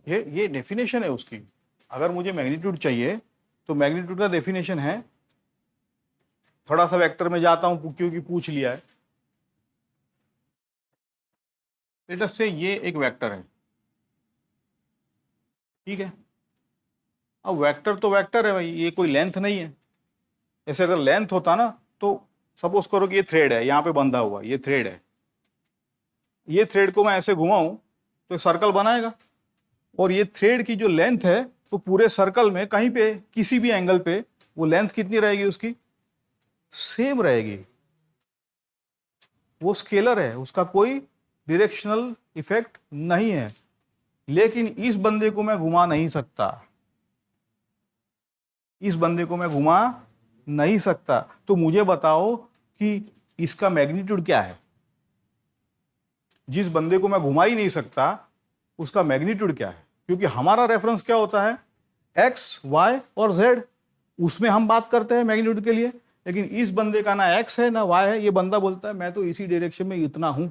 ये डेफिनेशन है उसकी। अगर मुझे मैग्नीट्यूड चाहिए तो मैग्नीट्यूड का डेफिनेशन है, थोड़ा सा वेक्टर में जाता हूं क्योंकि पूछ लिया है। लेट अस से ये एक वेक्टर है, ठीक है। अब वेक्टर तो वेक्टर है भाई, ये कोई लेंथ नहीं है। ऐसे अगर लेंथ होता ना तो सपोज करो कि ये थ्रेड है, यहाँ पे बंधा हुआ ये थ्रेड है, ये थ्रेड को मैं ऐसे घुमाऊं तो सर्कल बनाएगा, और ये थ्रेड की जो लेंथ है वो पूरे सर्कल में कहीं पे किसी भी एंगल पे वो लेंथ कितनी रहेगी उसकी, सेम रहेगी। वो स्केलर है, उसका कोई डायरेक्शनल इफेक्ट नहीं है। लेकिन इस बंदे को मैं घुमा नहीं सकता, इस बंदे को मैं घुमा नहीं सकता। तो मुझे बताओ कि इसका मैग्नीट्यूड क्या है। जिस बंदे को मैं घुमा ही नहीं सकता उसका मैग्नीट्यूड क्या है, क्योंकि हमारा रेफरेंस क्या होता है, एक्स, वाई और जेड, उसमें हम बात करते हैं मैग्नीट्यूड के लिए। लेकिन इस बंदे का ना एक्स है ना वाई है, ये बंदा बोलता है मैं तो इसी डायरेक्शन में इतना हूं।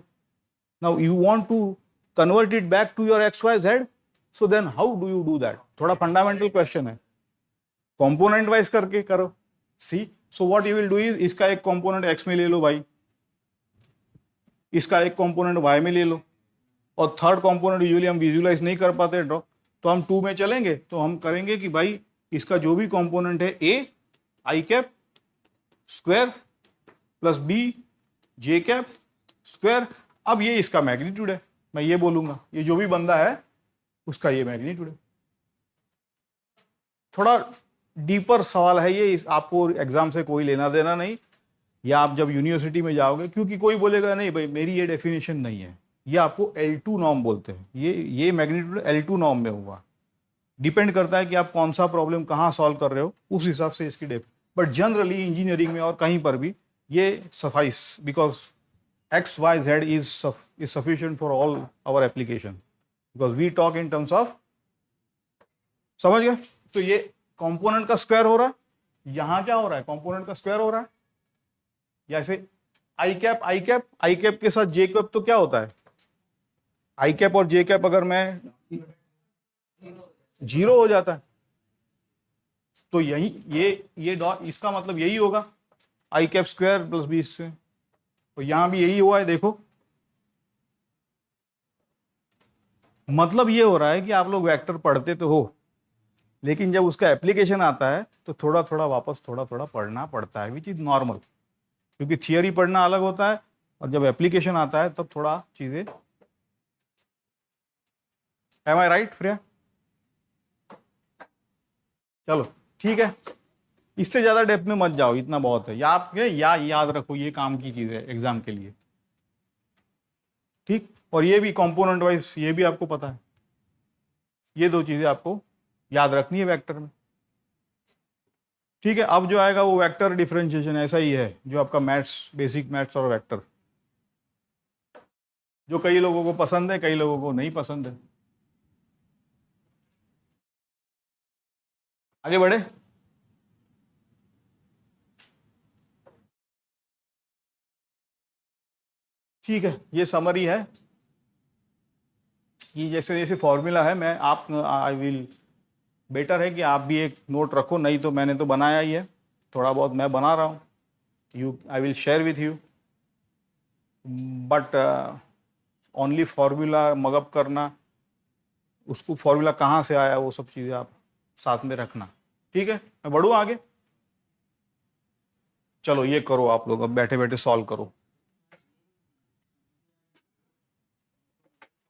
Now you want to convert it back to your X Y Z, so then how do you do that? थोड़ा फंडामेंटल क्वेश्चन है, कंपोनेंट वाइज करके करो। See, so what you will do is, इसका एक component x में ले लो भाई, इसका एक कंपोनेंट वाई में ले लो, और थर्ड कंपोनेंट यूजुअली हम विजुलाइज नहीं कर पाते ड्रॉ, तो हम 2 में चलेंगे। तो हम करेंगे कि भाई इसका जो भी कंपोनेंट है A I cap square plus B J cap square, अब ये इसका मैग्नीट्यूड है। मैं ये बोलूंगा ये जो भी बंदा है उसका ये मैग्नीट्यूड है। थोड़ा डीपर सवाल है ये, आपको एग्जाम से कोई लेना देना नहीं, या आप जब यूनिवर्सिटी में जाओगे, क्योंकि कोई बोलेगा नहीं भाई मेरी ये डेफिनेशन नहीं है, ये आपको L2 नॉर्म बोलते हैं, ये मैग्नीट्यूड L2 नॉर्म में हुआ। डिपेंड करता है कि आप कौन सा प्रॉब्लम कहाँ सॉल्व कर रहे हो, उस हिसाब से इसकी डेप। बट जनरली इंजीनियरिंग में और कहीं पर भी ये suffice, because X Y Z is sufficient for all our application, because we talk in terms of, समझ गए? तो ये कंपोनेंट का स्क्वायर हो रहा है, यहां क्या हो रहा है, कंपोनेंट का स्क्वायर हो रहा है। या ऐसे आई कैप आई कैप आई कैप के साथ जे कैप, तो क्या होता है, आई कैप और जे कैप अगर मैं 0 हो जाता है, तो यही ये डॉट, इसका मतलब यही होगा आई कैप स्क्वायर प्लस बी से, तो यहां भी यही हुआ है। देखो मतलब ये हो रहा है कि आप लोग वेक्टर पढ़ते तो हो, लेकिन जब उसका एप्लीकेशन आता है तो थोड़ा थोड़ा वापस थोड़ा थोड़ा पढ़ना पड़ता है, विच इज नॉर्मल, क्योंकि थियरी पढ़ना अलग होता है और जब एप्लीकेशन आता है तब थोड़ा चीजें। एम आई राइट प्रिया? चलो ठीक है, इससे ज्यादा डेप्थ में मत जाओ, इतना बहुत है। याद रखो ये काम की चीज है एग्जाम के लिए, ठीक। और ये भी कंपोनेंट वाइज ये भी आपको पता है, ये 2 चीजें आपको याद रखनी है वेक्टर में, ठीक है। अब जो आएगा वो वेक्टर डिफरेंशिएशन, ऐसा ही है जो आपका मैथ्स, बेसिक मैथ्स और वेक्टर, जो कई लोगों को पसंद है कई लोगों को नहीं पसंद है। आगे बढ़े। ठीक है, ये समरी है, ये जैसे जैसे फॉर्मूला है, मैं आप आई विल, बेटर है कि आप भी एक नोट रखो, नहीं तो मैंने तो बनाया ही है, थोड़ा बहुत मैं बना रहा हूँ, I will share with you, but only formula mug up करना, उसको फॉर्मूला कहाँ से आया वो सब चीज़ें आप साथ में रखना, ठीक है। मैं बढ़ूँ आगे, चलो ये करो आप लोग, अब बैठे बैठे सॉल्व करो।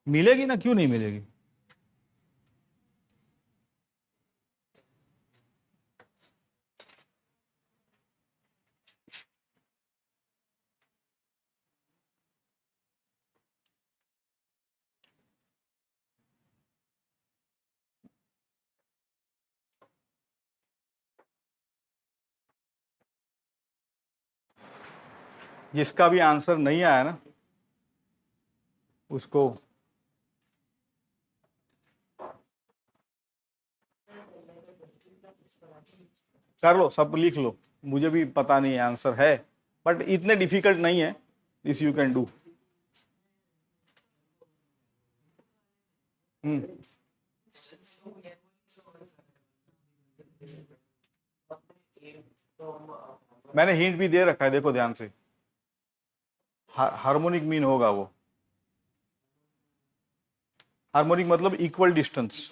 मिलेगी ना, क्यों नहीं मिलेगी? जिसका भी आंसर नहीं आया ना उसको कर लो, सब लिख लो, मुझे भी पता नहीं है आंसर है, बट इतने डिफिकल्ट नहीं है, दिस यू कैन डू। मैंने हिंट भी दे रखा है, देखो ध्यान से, हार्मोनिक मीन होगा वो, हार्मोनिक मतलब इक्वल डिस्टेंस।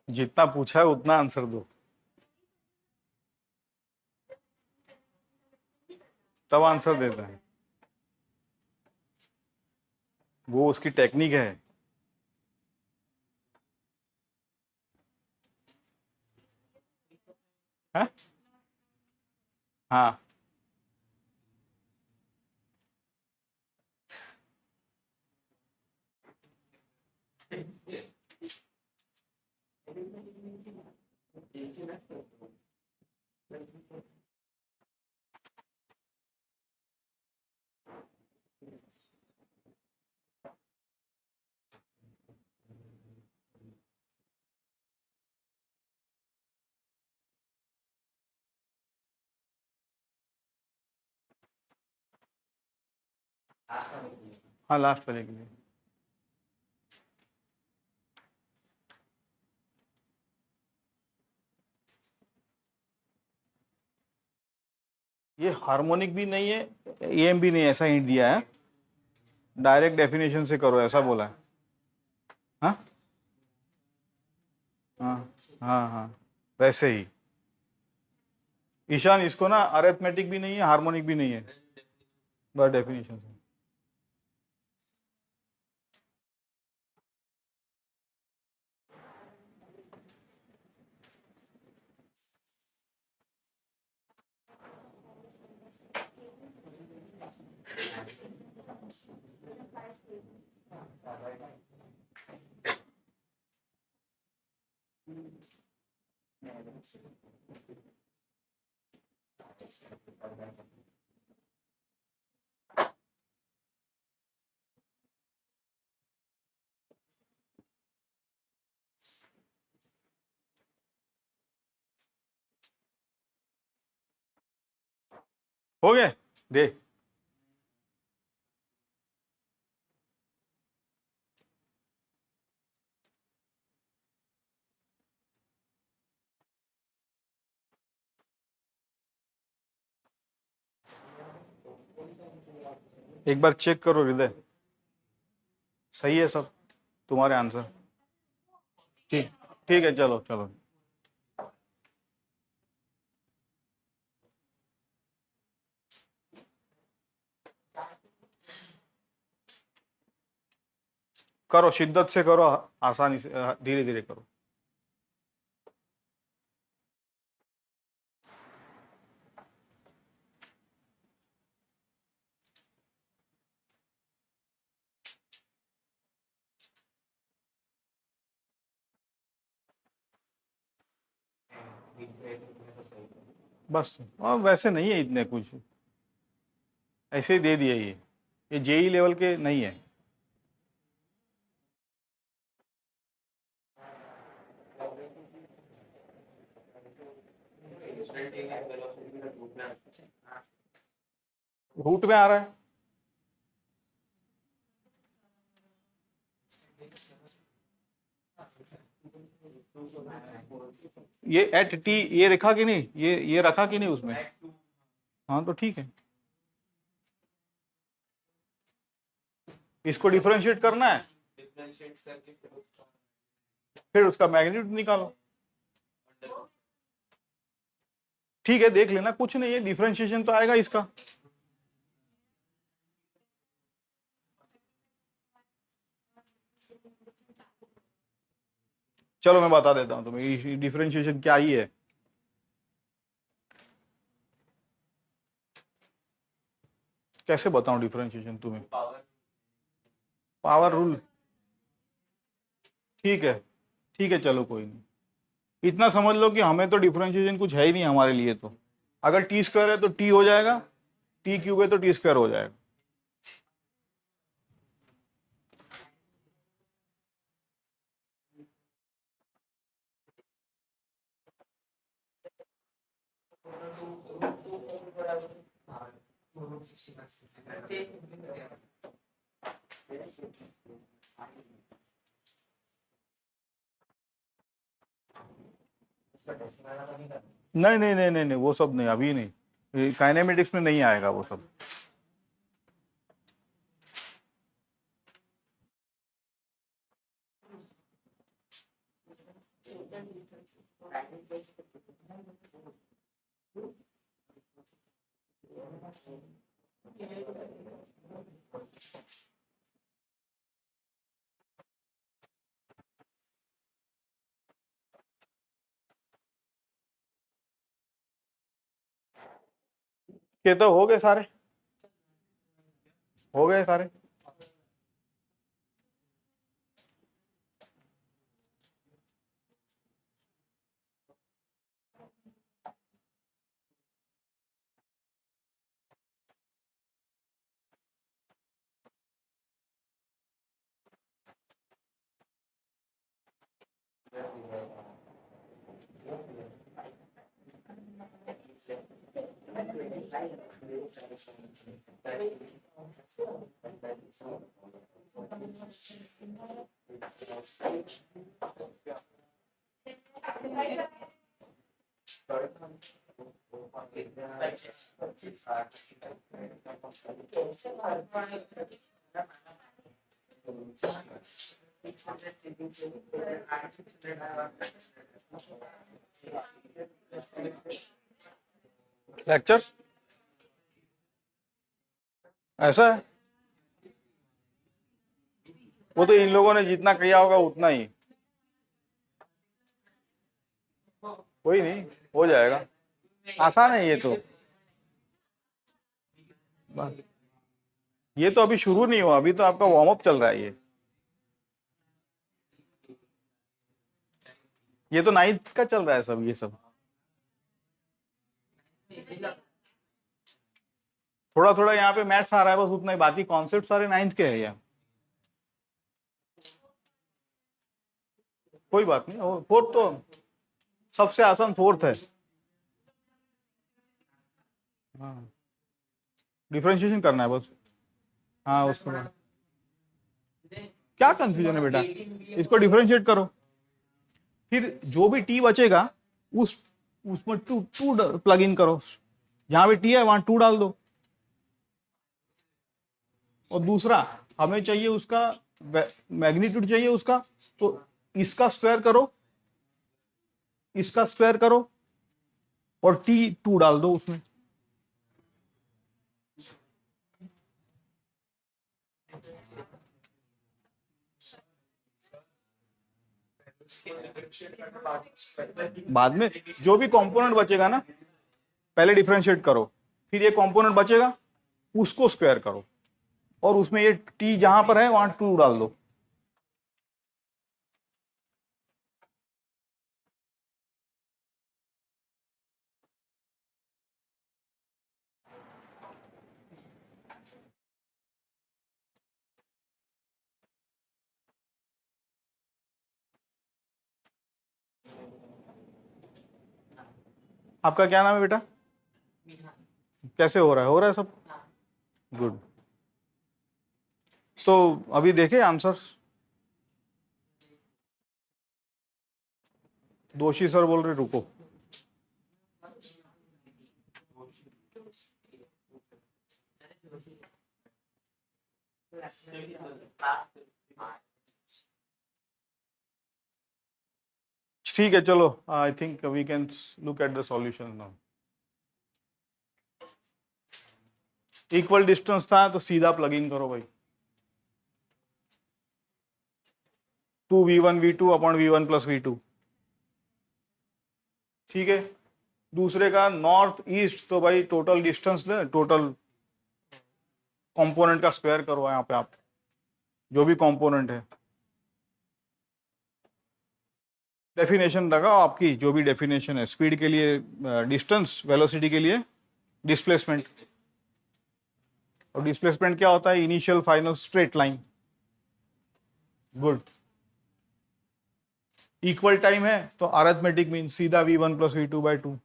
जितना पूछा है उतना आंसर दो, तब आंसर देता है, वो उसकी टेक्निक है। है? हाँ, हाँ लास्ट वाले के लिए। ये हार्मोनिक भी नहीं है, एम भी नहीं है, ऐसा हिंट दिया है, डायरेक्ट डेफिनेशन से करो ऐसा बोला है। हाँ हाँ हाँ हाँ, वैसे ही। ईशान, इसको ना अरिथमेटिक भी नहीं है, हार्मोनिक भी नहीं है, बस डेफिनेशन से। हो गए, दे। एक बार चेक करो हृदय, सही है सब तुम्हारे आंसर? ठीक, ठीक है, चलो चलो। करो, शिद्दत से करो, आसानी से, धीरे धीरे करो। बस, और वैसे नहीं है इतने कुछ, ऐसे ही दे दिया ये जेई लेवल के नहीं है। रूट में आ रहा है, ये एट टी ये रखा कि नहीं, ये रखा कि नहीं उसमें? हाँ तो ठीक है, इसको डिफरेंशिएट करना है, डिफरेंशिएट करके फिर उसका मैग्नीट्यूड निकालो। ठीक है, देख लेना, कुछ नहीं है, डिफरेंशिएशन तो आएगा इसका। चलो मैं बता देता हूं तुम्हें डिफरेंशिएशन क्या ही है। कैसे बताऊं डिफरेंशिएशन तुम्हें? पावर रूल, ठीक है, ठीक है, चलो कोई नहीं, इतना समझ लो कि हमें तो डिफरेंशिएशन कुछ है ही नहीं हमारे लिए। तो अगर टी स्क्वायर है तो टी हो जाएगा, टी क्यूब है तो टी स्क्वायर हो जाएगा। नहीं नहीं नहीं नहीं नहीं, वो सब नहीं, अभी नहीं, काइनेमेटिक्स में नहीं आएगा वो सब। ये तो हो गए सारे, हो गए सारे। लेक्चर ऐसा है, वो तो इन लोगों ने जितना किया होगा उतना ही, कोई नहीं, हो जाएगा, आसान है ये तो। बस ये तो अभी शुरू नहीं हुआ, अभी तो आपका वार्म अप चल रहा है ये तो नाइन्थ का चल रहा है सब, ये सब थोड़ा थोड़ा यहाँ पे मैथ्स आ रहा है बस, उतना ही, बाकी कॉन्सेप्ट सारे नाइन्थ के हैं यहाँ। कोई बात नहीं, और फोर्थ तो सबसे आसान फोर्थ है। हाँ, डिफरेंशिएशन करना है बस। हाँ, उसके बाद क्या कंफ्यूजन है बेटा, इसको डिफरेंशिएट करो, फिर जो भी टी बचेगा उसमें टू टू प्लग इन करो, जहां भी टी है वहां टू डाल दो। और दूसरा हमें चाहिए उसका मैग्नीट्यूड चाहिए उसका, तो इसका स्क्वायर करो, इसका स्क्वायर करो, और टी टू डाल दो उसमें। बाद में जो भी कंपोनेंट बचेगा ना, पहले डिफरेंशिएट करो, फिर ये कंपोनेंट बचेगा उसको स्क्वायर करो, और उसमें ये टी जहां पर है वहां टू डाल दो। आपका क्या नाम है बेटा? कैसे हो रहा है? हो रहा है सब? गुड। तो अभी देखे आंसर, दोषी सर बोल रहे रुको। ठीक है चलो, I think we can look at the solution now. Equal distance था तो सीधा प्लग इन करो भाई, 2v1 v2 upon v1 plus v2। ठीक है, दूसरे का नॉर्थ ईस्ट, तो भाई टोटल डिस्टेंस ले, टोटल कंपोनेंट का स्क्वायर करो यहाँ पे आप, जो भी कंपोनेंट है। डेफिनेशन लगाओ आपकी, जो भी डेफिनेशन है, स्पीड के लिए डिस्टेंस, वेलोसिटी के लिए डिस्प्लेसमेंट। और डिस्प्लेसमेंट क्या होता है? Initial final straight line. Good. Equal time है तो अरिथमेटिक मीन सीधा v1 प्लस v2/2।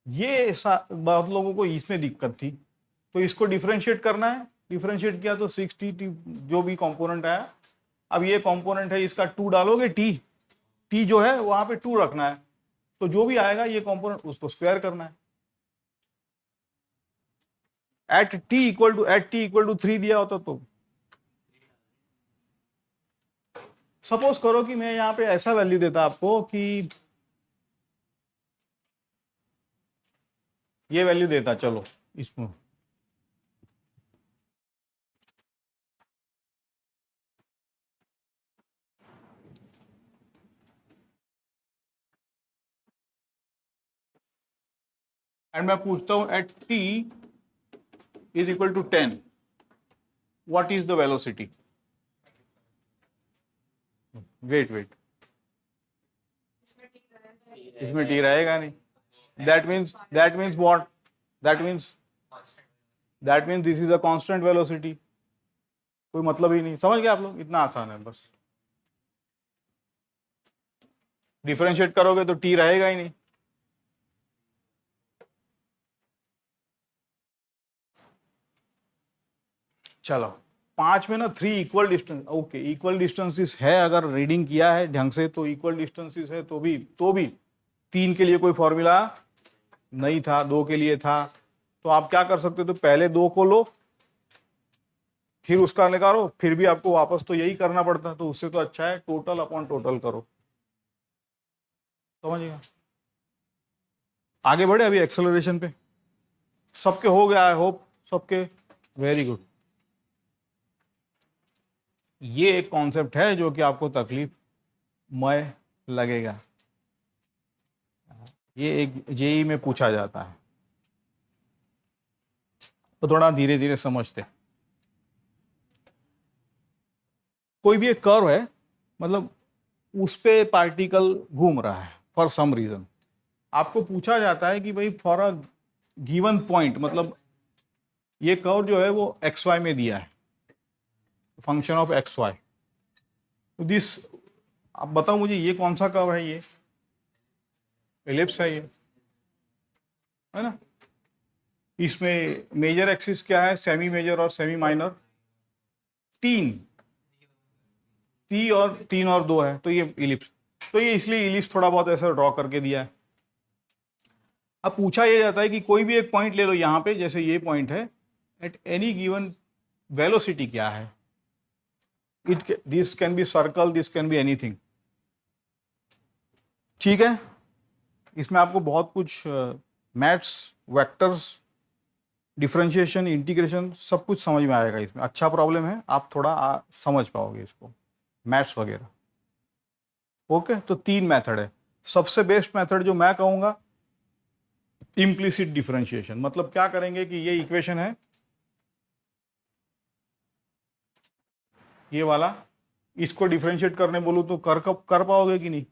ये बहुत लोगों को इसमें दिक्कत थी, तो इसको डिफरेंशिएट करना है। डिफरेंशिएट किया तो 6t जो भी कंपोनेंट आया। अब ये कंपोनेंट है, इसका 2 डालोगे, t जो है वहां पे 2 रखना है, तो जो भी आएगा ये कंपोनेंट उसको स्क्वायर करना है। एट t इक्वल टू 3 दिया होता तो सपोज करो कि मैं यहां पे ऐसा वैल्यू देता आपको कि ये वैल्यू देता, चलो इसमें एंड मैं पूछता हूं at t is equal to 10 what is the velocity? Wait इसमें t रहेगा नहीं। that means what? that means this is a constant velocity। कोई मतलब ही नहीं। समझ गए आप लोग? इतना आसान है बस। डिफरेंशिएट करोगे तो t रहेगा ही नहीं। चलो 5 में ना 3 equal distance. Okay, equal distances है, अगर रीडिंग किया है ढंग से तो इक्वल डिस्टेंसेस है, तो भी 3 के लिए कोई फॉर्मूला नहीं था, 2 के लिए था। तो आप क्या कर सकते हो? तो पहले 2 को लो, फिर उसका निकालो, फिर भी आपको वापस तो यही करना पड़ता। तो उससे तो अच्छा है टोटल अपॉन टोटल करो। समझिएगा? आगे बढ़े अभी एक्सेलरेशन पे। सबके हो गया, आई होप सबके। Very good. ये एक कॉन्सेप्ट है जो कि आपको तकलीफमय लगेगा। ये एक जेई में पूछा जाता है, तो थोड़ा धीरे धीरे समझते। कोई भी एक कर्व है, मतलब उस पे पार्टिकल घूम रहा है फॉर सम रीजन। आपको पूछा जाता है कि भाई फॉर अ गिवन पॉइंट, मतलब ये कर्व जो है वो एक्स वाई में दिया है, फंक्शन ऑफ एक्स वाई। तो दिस, आप बताओ मुझे ये कौन सा कर्व है? ये एलिप्स है, ये है ना। इसमें मेजर एक्सिस क्या है? सेमी मेजर और सेमी माइनर। 3 और 2 है, तो ये इलिप्स। तो ये इसलिए इलिप्स थोड़ा बहुत ऐसा ड्रॉ करके दिया है। अब पूछा ये जाता है कि कोई भी एक पॉइंट ले लो यहाँ पे, जैसे ये पॉइंट है, एट एनी गिवन वेलोसिटी क्या है? This can B circle, this can be anything. ठीक है, इसमें आपको बहुत कुछ मैथ्स, वेक्टर्स, डिफरेंशिएशन, इंटीग्रेशन सब कुछ समझ में आएगा इसमें। अच्छा प्रॉब्लम है, आप थोड़ा समझ पाओगे इसको, मैथ्स वगैरह। ओके, तो 3 मेथड है। सबसे बेस्ट मेथड जो मैं कहूंगा, इम्प्लिसिट डिफरेंशिएशन। मतलब क्या करेंगे कि ये इक्वेशन है, ये वाला, इसको डिफरेंशिएट करने बोलूं तो कर पाओगे कि नहीं?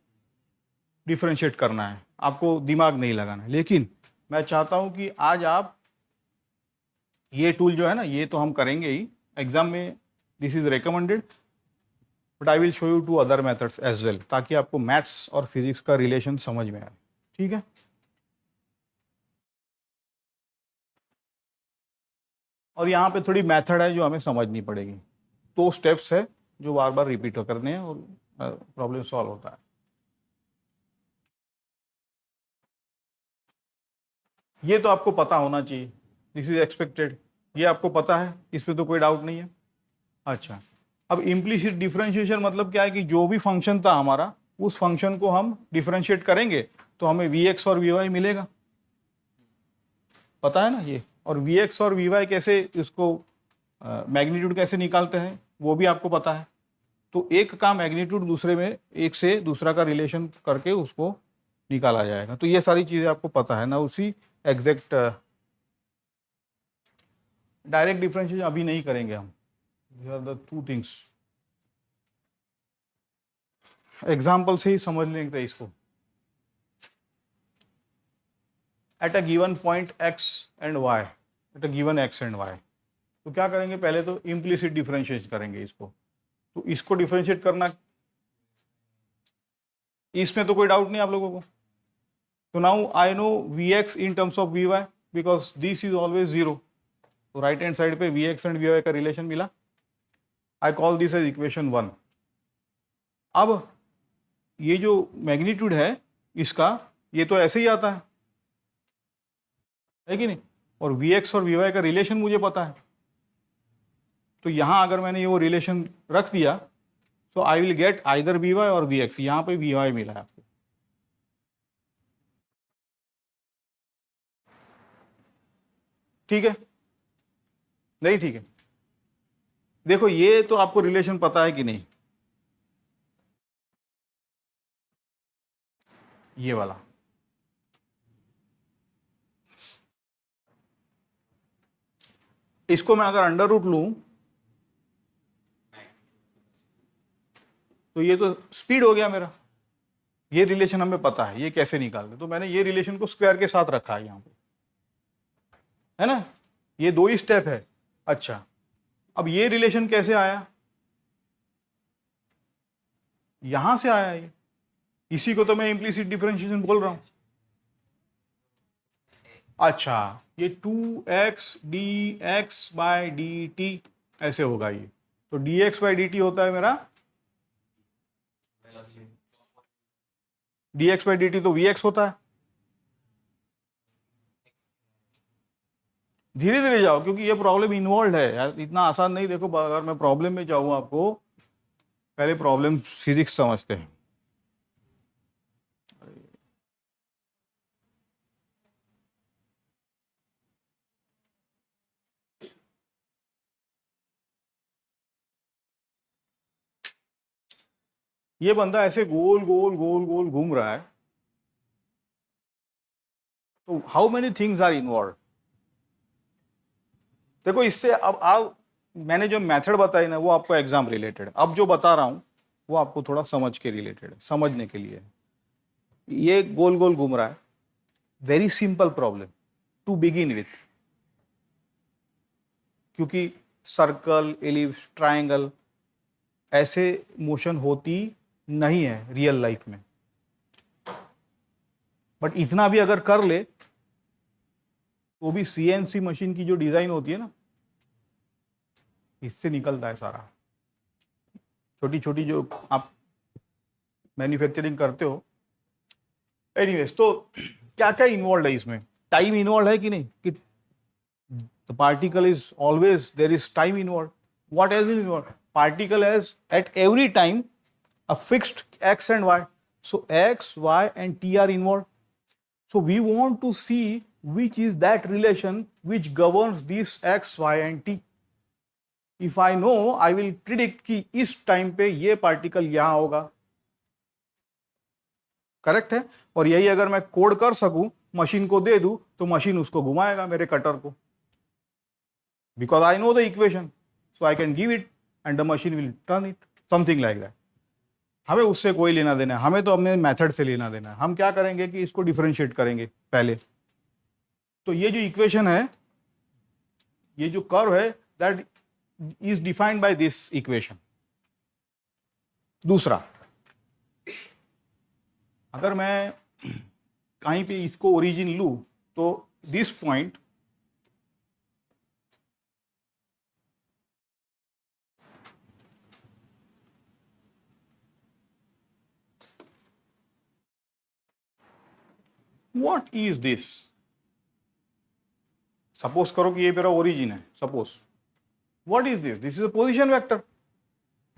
डिफरेंशिएट करना है, आपको दिमाग नहीं लगाना है। लेकिन मैं चाहता हूं कि आज आप ये टूल जो है ना, ये तो हम करेंगे ही एग्जाम में, this is recommended, but I will show you 2 other methods as well, ताकि आपको मैथ्स और फिजिक्स का रिलेशन समझ में आए। ठीक है, और यहाँ पे थोड़ी मेथड है जो हमें समझनी पड़ेगी। 2 स्टेप्स है जो बार बार रिपीट करने हैं और प्रॉब्लम सॉल्व होता है। ये तो आपको पता होना चाहिए, दिस इज एक्सपेक्टेड, ये आपको पता है, इसमें तो कोई डाउट नहीं है। अच्छा, अब इम्प्लीसिट डिफरेंशिएशन मतलब क्या है कि जो भी फंक्शन था हमारा, उस फंक्शन को हम डिफरेंशिएट करेंगे तो हमें Vx और Vy मिलेगा, पता है ना ये। और Vx और Vy कैसे, इसको मैग्नीट्यूड कैसे निकालते हैं वो भी आपको पता है। तो एक का मैग्नीट्यूड दूसरे में, एक से दूसरा का रिलेशन करके उसको निकाला जाएगा। तो ये सारी चीजें आपको पता है ना, उसी एग्जैक्ट डायरेक्ट डिफरेंशिएशन अभी नहीं करेंगे हम, these are the two things, example से ही समझ लेंगे इसको। At a given point x and y, at a given x and y, तो क्या करेंगे, पहले तो इम्प्लीसिट डिफरेंशिएट करेंगे इसको। तो इसको डिफरेंशिएट करना, इसमें तो कोई डाउट नहीं आप लोगों को। तो now I know Vx in terms of Vy because this is always zero. तो राइट हैंड साइड पे Vx एंड Vy का रिलेशन मिला, I call this as equation 1। अब ये जो मैग्नीट्यूड है इसका, ये तो ऐसे ही आता है कि नहीं, और Vx और Vy का रिलेशन मुझे पता है। तो यहां अगर मैंने ये वो रिलेशन रख दिया, so I will get either Vy or Vx, यहां पे Vy मिला है आपको। ठीक है, नहीं ठीक है, देखो ये तो आपको रिलेशन पता है कि नहीं, ये वाला, इसको मैं अगर अंडर रूट लूं तो ये तो स्पीड हो गया मेरा। ये रिलेशन हमें पता है, ये कैसे निकालते, तो मैंने ये रिलेशन को स्क्वायर के साथ रखा है यहां पे, है ना, ये दो ही स्टेप है। अच्छा, अब ये रिलेशन कैसे आया, यहां से आया ये, इसी को तो मैं इम्प्लीसिट डिफरेंशिएशन बोल रहा हूं। अच्छा, ये 2x dx बाय dt ऐसे होगा ये, तो dx बाय dt होता है मेरा, dx बाय dt तो vx होता है। धीरे धीरे जाओ क्योंकि ये प्रॉब्लम इन्वॉल्व है यार, इतना आसान नहीं। देखो अगर मैं प्रॉब्लम में जाऊँ, आपको पहले प्रॉब्लम फिजिक्स समझते हैं। ये बंदा ऐसे गोल गोल गोल गोल घूम रहा है, तो how many things are involve. देखो इससे अब आप, मैंने जो मेथड बताई ना वो आपको एग्जाम रिलेटेड, अब जो बता रहा हूं वो आपको थोड़ा समझ के रिलेटेड है, समझने के लिए। ये गोल गोल घूम रहा है, very simple problem to begin with, क्योंकि सर्कल, एलिप्स, ट्रायंगल ऐसे मोशन होती नहीं है रियल लाइफ में, बट इतना भी अगर कर ले तो भी CNC मशीन की जो डिजाइन होती है ना, इससे निकलता है सारा। छोटी छोटी जो आप मैन्युफैक्चरिंग करते हो, एनीवेज, तो क्या क्या इन्वॉल्व है इसमें, टाइम इन्वॉल्व है कि नहीं, कि the particle is always, there is time involve. What as involve, particle has at every time a fixed x and y, so x, y and t are involved. So we want to see which is that relation which governs this x, y and t. If I know, I will predict कि इस time पे ये particle यहां होगा, correct है। और यही अगर मैं कोड कर सकूं, मशीन को दे दूं, तो मशीन उसको घुमाएगा मेरे कटर को, because I know the equation, so I can give it and the machine will turn it, something like that. हमें उससे कोई लेना देना है, हमें तो अपने मेथड से लेना देना है। हम क्या करेंगे कि इसको डिफरेंशिएट करेंगे पहले। तो ये जो इक्वेशन है, ये जो कर्व है, that is defined by this equation. दूसरा, अगर मैं कहीं पे इसको ओरिजिन लूं, तो this point what is this, suppose करो कि ये मेरा ओरिजिन है, suppose what is this, this is a position vector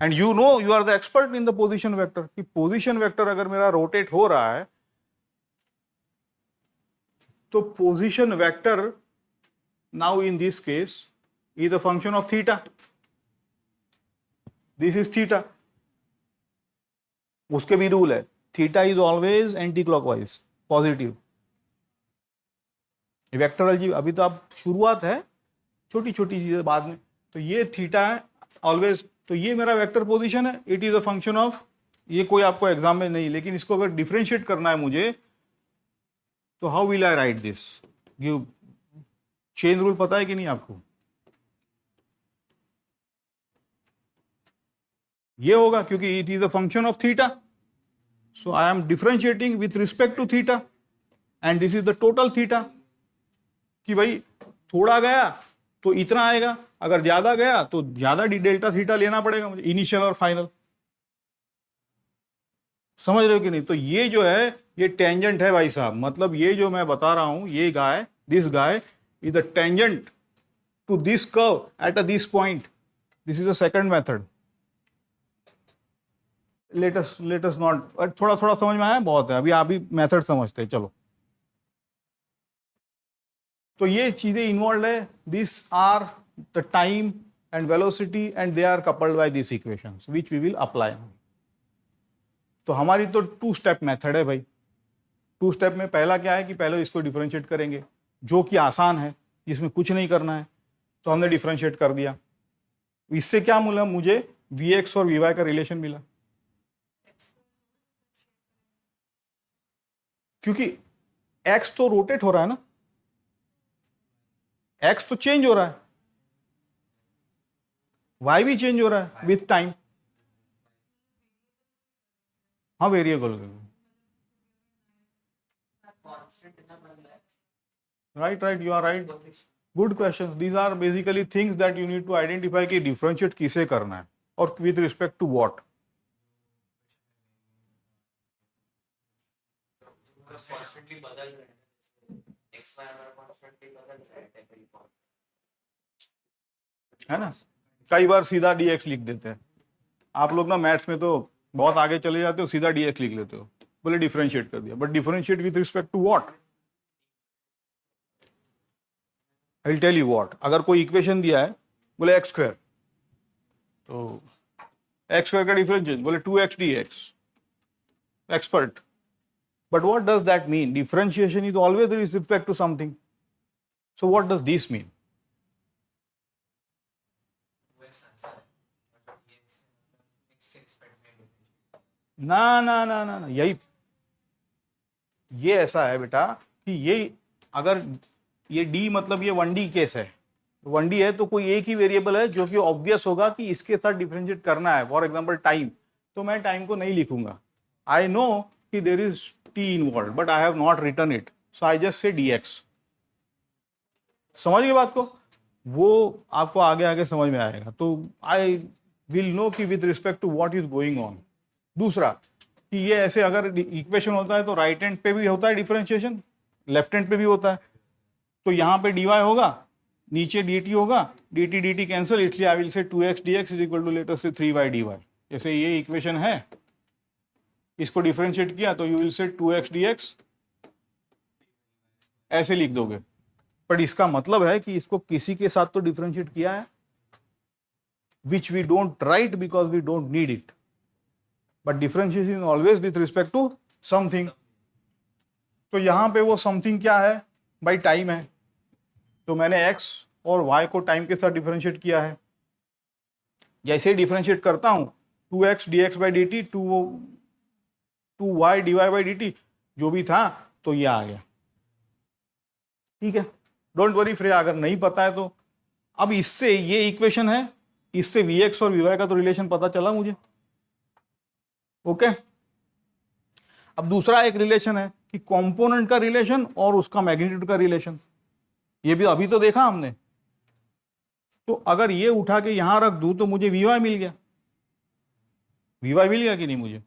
and you know, you are the expert in the position vector कि पोजीशन वेक्टर अगर मेरा रोटेट हो रहा है तो position vector now in this case is the function of theta, this is theta. उसके भी rule है, theta is always anti clockwise positive. Vector algebra अभी तो आप शुरुआत है, छोटी छोटी चीजें बाद में। तो ये थीटा है ऑलवेज, तो ये मेरा वेक्टर पोजीशन है, it is a function of, ये कोई आपको एग्जाम में नहीं, लेकिन इसको अगर डिफरेंशिएट करना है मुझे तो how will I write this, give chain rule पता है कि नहीं आपको? ये होगा क्योंकि it is a function of theta, so I am differentiating with respect to theta and this is the total theta. कि भाई थोड़ा गया तो इतना आएगा, अगर ज्यादा गया तो ज्यादा डेल्टा थीटा लेना पड़ेगा मुझे, इनिशियल और फाइनल। समझ रहे हो कि नहीं? तो ये जो है ये टेंजेंट है भाई साहब, मतलब ये जो मैं बता रहा हूं, ये guy, this guy is the tangent to this curve at a this point, this is a second method. Let's not, थोड़ा थोड़ा समझ में आया, बहुत है, अभी मेथड समझते हैं, चलो। तो ये चीजें इन्वॉल्व है, this are the time and velocity and they are coupled by this equations which we will apply. तो हमारी तो 2 स्टेप मेथड है भाई। 2 स्टेप में पहला क्या है कि पहले इसको डिफरेंशिएट करेंगे, जो कि आसान है, इसमें कुछ नहीं करना है, तो हमने डिफरेंशिएट कर दिया। इससे क्या मिला मुझे, Vx और Vy का रिलेशन मिला, क्योंकि x तो रोटेट हो रहा है ना, x तो चेंज हो रहा है, y भी चेंज हो रहा है विथ टाइम। हाँ variable, right, you are right, good question. These are basically things that you need to identify कि डिफरेंशिएट किसे करना है और with respect to what. Constantly बदल रहे हैं, एक्स वाई हमारा कॉन्स्टेंटली बदल रहा है टेबल फॉर्म, है ना? कई बार सीधा dx लिख देते हैं आप लोग ना, मैथ्स में तो बहुत आगे चले जाते हो, सीधा dx लिख लेते हो, बोले डिफरेंशिएट कर दिया, but differentiate with respect to what? I will tell you what. अगर कोई इक्वेशन दिया है, बोले x स्क्वायर, तो x स्क्वायर का डिफरेंशिएट बोले 2x dx, expert. But what does that mean? Differentiation is always with respect to something. So what does this mean? ना, यही, ये ऐसा है बेटा कि ये अगर ये d मतलब ये 1D केस है, 1D है तो कोई एक ही वेरिएबल है जो कि ऑब्वियस होगा कि इसके साथ डिफरेंशिएट करना है, फॉर एग्जांपल टाइम, तो मैं टाइम को नहीं लिखूंगा। आई नो कि there is t involved, but I have not written it, so I just say dx। समझ गए बात को? वो आपको आगे आगे समझ में आएगा, तो I will know कि with respect to what is going on। दूसरा कि ये ऐसे अगर इक्वेशन होता है तो राइट हैंड पे भी होता है डिफरेंशिएशन, लेफ्ट हैंड पे भी होता है, तो यहाँ पे dy होगा, नीचे dt होगा, dt कैंसिल, इसलिए I will say 2x dx is equal to let us say 3y dy। जैसे ये इक्वेशन है, इसको डिफरेंशिएट किया तो you will say 2x dx, ऐसे लिख दोगे, पर इसका मतलब है कि इसको किसी के साथ तो डिफरेंशिएट किया है, which we don't write because we don't need it, but differentiation always with respect to something. तो यहां पे वो समथिंग क्या है भाई, टाइम है, तो मैंने x और y को टाइम के साथ डिफरेंशिएट किया है। जैसे डिफरेंशिएट करता हूं 2x dx by dt, 2y dy by dt, जो भी था तो ये आ गया, ठीक है, डोंट वरी फ्रे, अगर नहीं पता है तो। अब इससे ये इक्वेशन है, इससे Vx और Vy का तो रिलेशन पता चला मुझे, ओके। अब दूसरा एक रिलेशन है कि कंपोनेंट का रिलेशन और उसका मैग्नीट्यूड का रिलेशन, ये भी अभी तो देखा हमने। तो अगर ये उठा के यहां रख दूं तो मुझे Vy मिल गया, Vy मिल गया कि नहीं मुझे,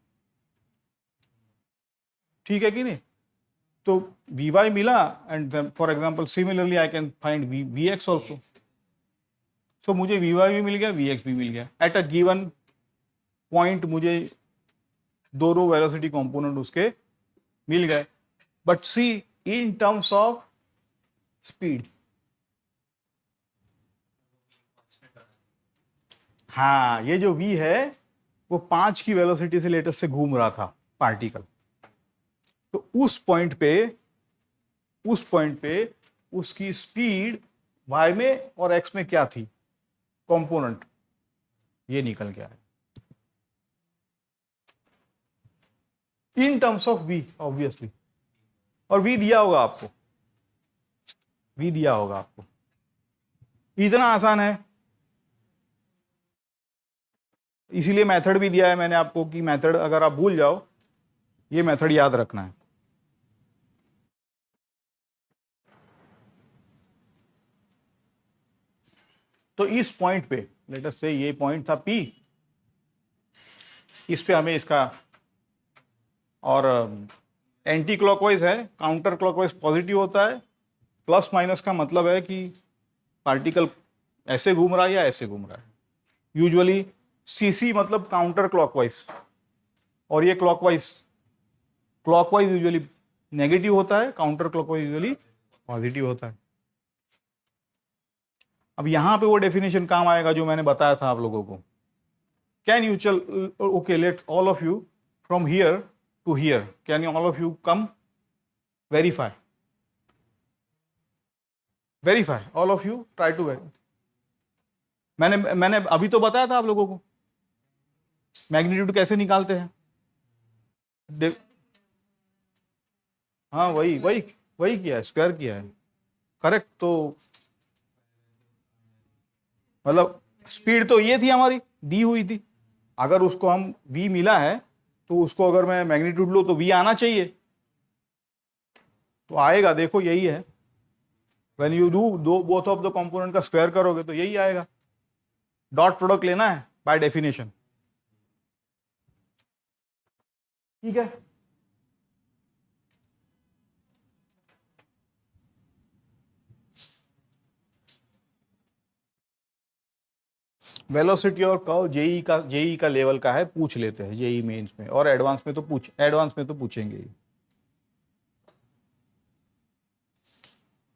ठीक है कि नहीं? तो Vy मिला, and for example similarly I can find Vx also. So मुझे Vy भी मिल गया, Vx भी मिल गया. एट अ गिवन पॉइंट मुझे दोनों वेलोसिटी कंपोनेंट उसके मिल गए. But see in terms of speed, हाँ ये जो v है वो 5 की वेलोसिटी से लेटेस्ट से घूम रहा था पार्टिकल. तो उस पॉइंट पे उसकी स्पीड y में और x में क्या थी कंपोनेंट, ये निकल गया है इन टर्म्स ऑफ v ऑब्वियसली. और v दिया होगा आपको, v दिया होगा आपको. इतना आसान है, इसीलिए मेथड भी दिया है मैंने आपको कि मेथड अगर आप भूल जाओ, ये मेथड याद रखना है. तो इस पॉइंट पे लेट अस से ये पॉइंट था P, इस पे हमें इसका, और एंटी क्लॉकवाइज है, काउंटर क्लॉकवाइज पॉजिटिव होता है. प्लस माइनस का मतलब है कि पार्टिकल ऐसे घूम रहा है या ऐसे घूम रहा है. यूजुअली CC मतलब काउंटर क्लॉकवाइज, और ये क्लॉकवाइज यूजुअली नेगेटिव होता है, काउंटर क्लॉकवाइज यूजुअली पॉजिटिव होता है. अब यहां पे वो डेफिनेशन काम आएगा जो मैंने बताया था आप लोगों को. कैन यू चल okay let all of you from here to here, can you all of you come verify all of you try to verify. मैंने अभी तो बताया था आप लोगों को मैग्नीट्यूड कैसे निकालते हैं. हाँ वही किया है, स्क्वायर किया है, करेक्ट. तो मतलब स्पीड तो ये थी हमारी, दी हुई थी. अगर उसको हम v मिला है तो उसको अगर मैं मैग्नीट्यूड लूँ तो v आना चाहिए, तो आएगा. देखो यही है, when you do both of the component का स्क्वायर करोगे तो यही आएगा. डॉट प्रोडक्ट लेना है बाय डेफिनेशन, ठीक है. वेलोसिटी और कर्व जेई का लेवल का है, पूछ लेते हैं जेई मेंस में, और एडवांस में तो पूछेंगे ही.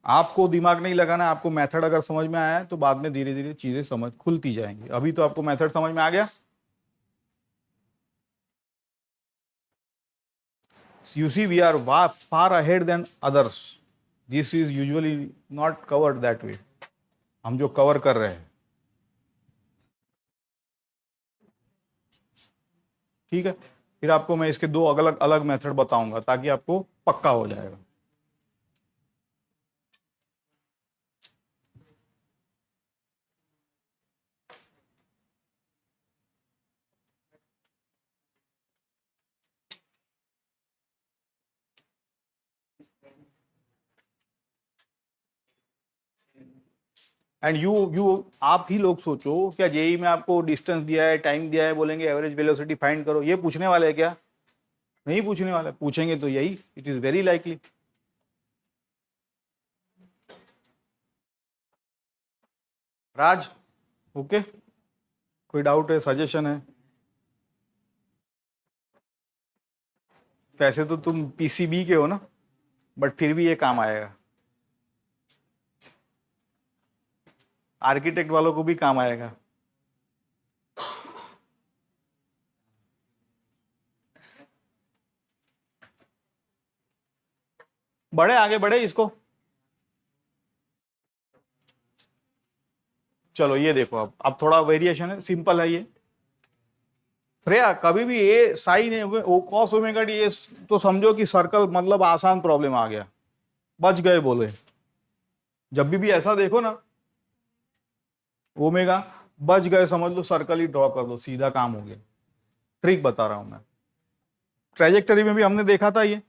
आपको दिमाग नहीं लगाना, आपको मेथड अगर समझ में आया है तो बाद में धीरे धीरे चीजें समझ खुलती जाएंगी. अभी तो आपको मेथड समझ में आ गया. You see, we are far ahead than others. This is usually not covered that way. हम जो कवर कर रहे हैं, ठीक है. फिर आपको मैं इसके दो अलग अलग मेथड बताऊंगा ताकि आपको पक्का हो जाएगा. एंड यू आप ही लोग सोचो, क्या जेई में आपको डिस्टेंस दिया है, टाइम दिया है, बोलेंगे एवरेज वेलोसिटी फाइंड करो, ये पूछने वाले हैं क्या? नहीं पूछने वाले. पूछेंगे तो यही, it is very likely. Raj, okay, कोई डाउट है, सजेशन है? वैसे तो तुम पीसीबी के हो ना, बट फिर भी ये काम आएगा. आर्किटेक्ट वालों को भी काम आएगा. बढ़े आगे बढ़े इसको. चलो ये देखो, अब थोड़ा वेरिएशन है, सिंपल है ये. फ्रेया कभी भी ए साइन है ओ कॉस ओमेगा डी ए, तो समझो कि सर्कल मतलब आसान प्रॉब्लम आ गया, बच गए बोले. जब भी ऐसा देखो ना ओमेगा, बच गए, समझ लो सर्कल ही ड्रॉ कर दो, सीधा काम हो गया. ट्रिक बता रहा हूं मैं. ट्रेजेक्टरी में भी हमने देखा था ये,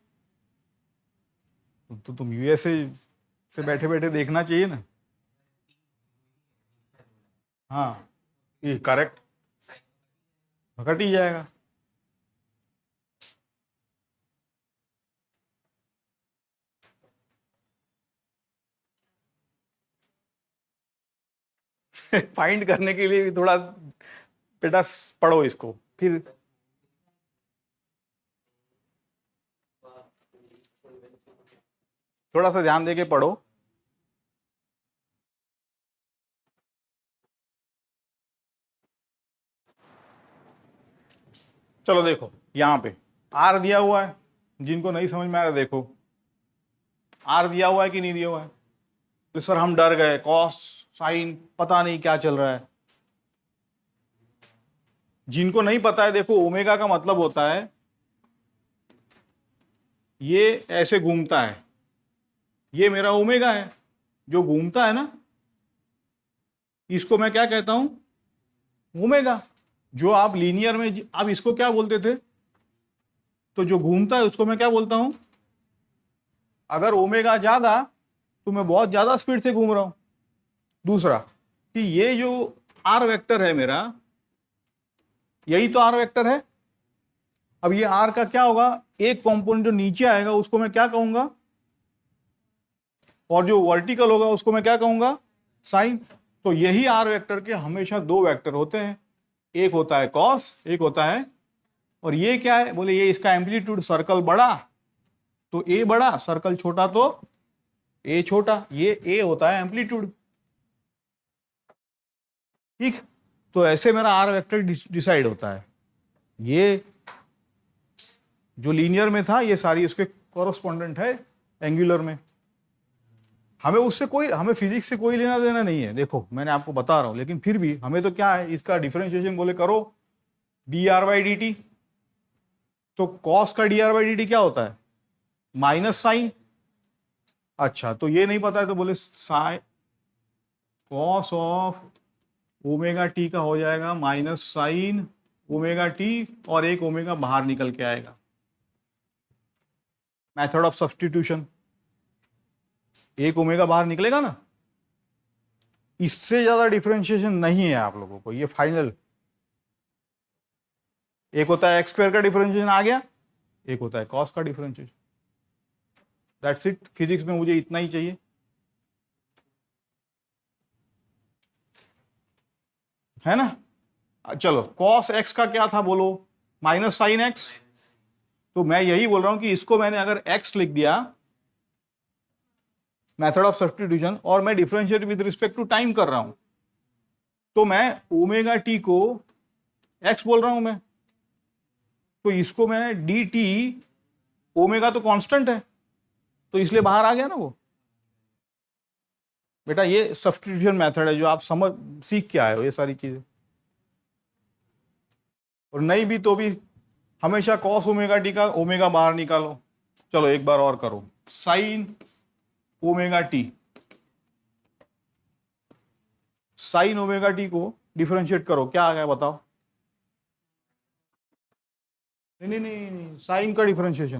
तो तुम यूएसए से बैठे बैठे देखना चाहिए ना. हाँ ये करेक्ट, घट ही जाएगा. फाइंड करने के लिए भी थोड़ा बेटा पढ़ो इसको फिर। थोड़ा सा ध्यान देके पढ़ो। चलो देखो यहाँ पे आर दिया हुआ है, जिनको नहीं समझ में आ रहा देखो आर दिया हुआ है कि नहीं दिया हुआ है। तो सर हम डर गए, कॉस साइन पता नहीं क्या चल रहा है। जिनको नहीं पता है देखो, ओमेगा का मतलब होता है ये ऐसे घूमता है, ये मेरा ओमेगा है जो घूमता है ना, इसको मैं क्या कहता हूं, ओमेगा। जो आप लीनियर में आप इसको क्या बोलते थे, तो जो घूमता है उसको मैं क्या बोलता हूं, अगर ओमेगा ज्यादा तो मैं बहुत ज्यादा स्पीड से घूम रहा हूं। दूसरा कि ये जो आर वेक्टर है मेरा, यही तो आर वेक्टर है। अब ये आर का क्या होगा, एक कंपोनेंट जो नीचे आएगा उसको मैं क्या कहूंगा, और जो वर्टिकल होगा उसको मैं क्या कहूंगा, साइन। तो यही आर वेक्टर के हमेशा दो वेक्टर होते हैं, एक होता है कॉस, एक होता है, और ये क्या है बोले, ये इसका एम्पलीट्यूड सर्कल बड़ा तो ए बड़ा, सर्कल छोटा तो ए छोटा, ये ए होता है एम्पलीट्यूड। ठीक, तो ऐसे मेरा आर वेक्टर डिसाइड होता है। ये जो लीनियर में था ये सारी उसके कॉरस्पॉन्डेंट है एंगुलर में। हमें उससे कोई, हमें फिजिक्स से कोई लेना देना नहीं है, देखो मैंने आपको बता रहा हूं, लेकिन फिर भी हमें तो क्या है, इसका डिफरेंशिएशन बोले करो D R by D T. तो कॉस का D R by D T क्या होता है, माइनस साइन। अच्छा तो ये नहीं पता है तो बोले sine cos of omega T का हो जाएगा माइनस साइन ओमेगा टी, और एक ओमेगा बाहर निकल के आएगा। मेथड ऑफ सब्स्टिट्यूशन, एक ओमेगा बाहर निकलेगा ना, इससे ज्यादा डिफरेंशिएशन नहीं है आप लोगों को, ये फाइनल। एक होता है एक्स स्क्वायर का डिफरेंशिएशन आ गया, एक होता है कॉस का डिफरेंशिएशन। दैट्स इट, फिजिक्स में मुझे इतना ही चाहिए, है ना। चलो कॉस एक्स का क्या था बोलो, माइनस साइन एक्स। तो मैं यही बोल रहा हूं कि इसको मैंने अगर एक्स लिख दिया मेथड ऑफ सब्स्टिट्यूशन, और मैं differentiate with respect to time कर रहा हूं, तो मैं ओमेगा टी को एक्स बोल रहा हूं मैं, तो इसको मैं डी टी, ओमेगा तो कांस्टेंट है तो इसलिए बाहर आ गया ना वो। बेटा ये सब्स्टिट्यूशन मेथड है जो आप समझ सीख के आए हो ये सारी चीजें, और नहीं भी तो भी हमेशा कॉस ओमेगा टी का ओमेगा बाहर निकालो। चलो एक बार और करो, sine omega T, sine omega T को डिफरेंशिएट करो, क्या आ गया बताओ। नहीं नहीं नहीं, साइन का डिफरेंशिएशन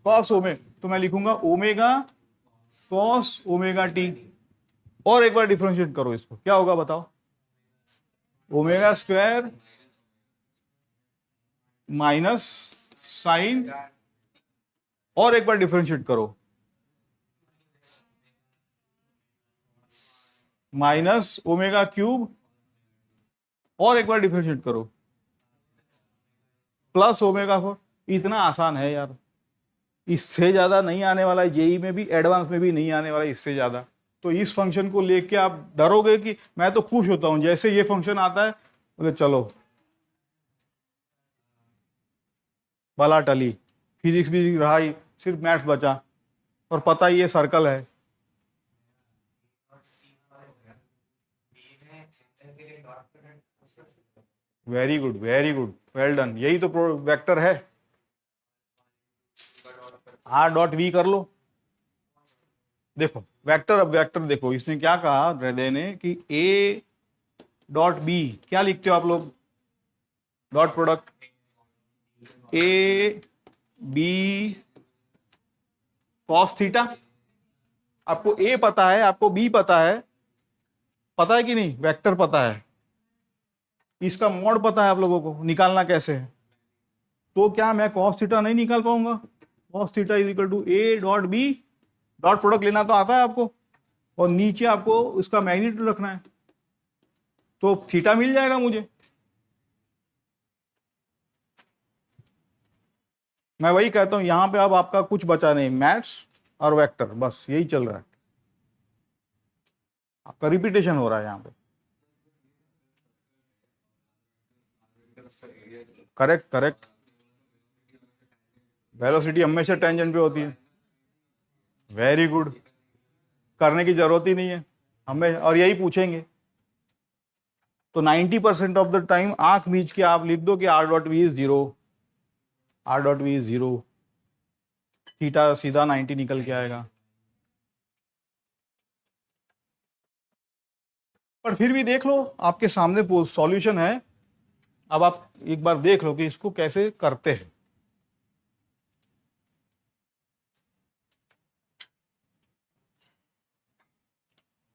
कॉस ओमेगा, तो मैं लिखूंगा ओमेगा कॉस ओमेगा टी, और एक बार डिफरेंशिएट करो इसको, क्या होगा बताओ, ओमेगा स्क्वायर माइनस साइन, और एक बार डिफरेंशिएट करो, माइनस ओमेगा क्यूब, और एक बार डिफरेंशिएट करो, प्लस ओमेगा 4। इतना आसान है यार, इससे ज्यादा नहीं आने वाला है, जेई में भी एडवांस में भी नहीं आने वाला इससे ज्यादा। तो इस फंक्शन को लेके आप डरोगे कि मैं तो खुश होता हूं जैसे ये फंक्शन आता है, बोले चलो बला टली, फिजिक्स भी रहा ही, सिर्फ मैथ्स बचा, और पता ही ये सर्कल है। Very good very good, well done, यही तो वेक्टर है। आर डॉट वी कर लो, देखो वेक्टर, अब वेक्टर देखो इसने क्या कहा हृदय ने कि ए डॉट बी, क्या लिखते हो आप लोग, dot product A B cos theta. आपको ए पता है, आपको बी पता है कि नहीं, वेक्टर पता है, इसका मॉड पता है आप लोगों को, निकालना कैसे है। तो क्या मैं कॉस थीटा नहीं निकाल पाऊंगा, cos theta is equal to A dot B, dot product लेना तो आता है आपको, और नीचे आपको उसका मैग्नीट्यूड रखना है। तो थीटा मिल जाएगा मुझे। मैं वही कहता हूं, यहां पे अब आपका कुछ बचा नहीं, मैथ्स और वेक्टर, बस यही चल रहा है, आपका रिपीटेशन हो रहा है यहां पे। करेक्ट करेक्ट, वेलोसिटी हमेशा टेंजेंट पे होती है। वेरी गुड, करने की जरूरत ही नहीं है हमें, और यही पूछेंगे तो 90% ऑफ द टाइम आंख मीच के आप लिख दो कि R dot V is zero, R dot V is zero, theta सीधा 90 निकल के आएगा। पर फिर भी देख लो, आपके सामने सॉल्यूशन है, अब आप एक बार देख लो कि इसको कैसे करते हैं।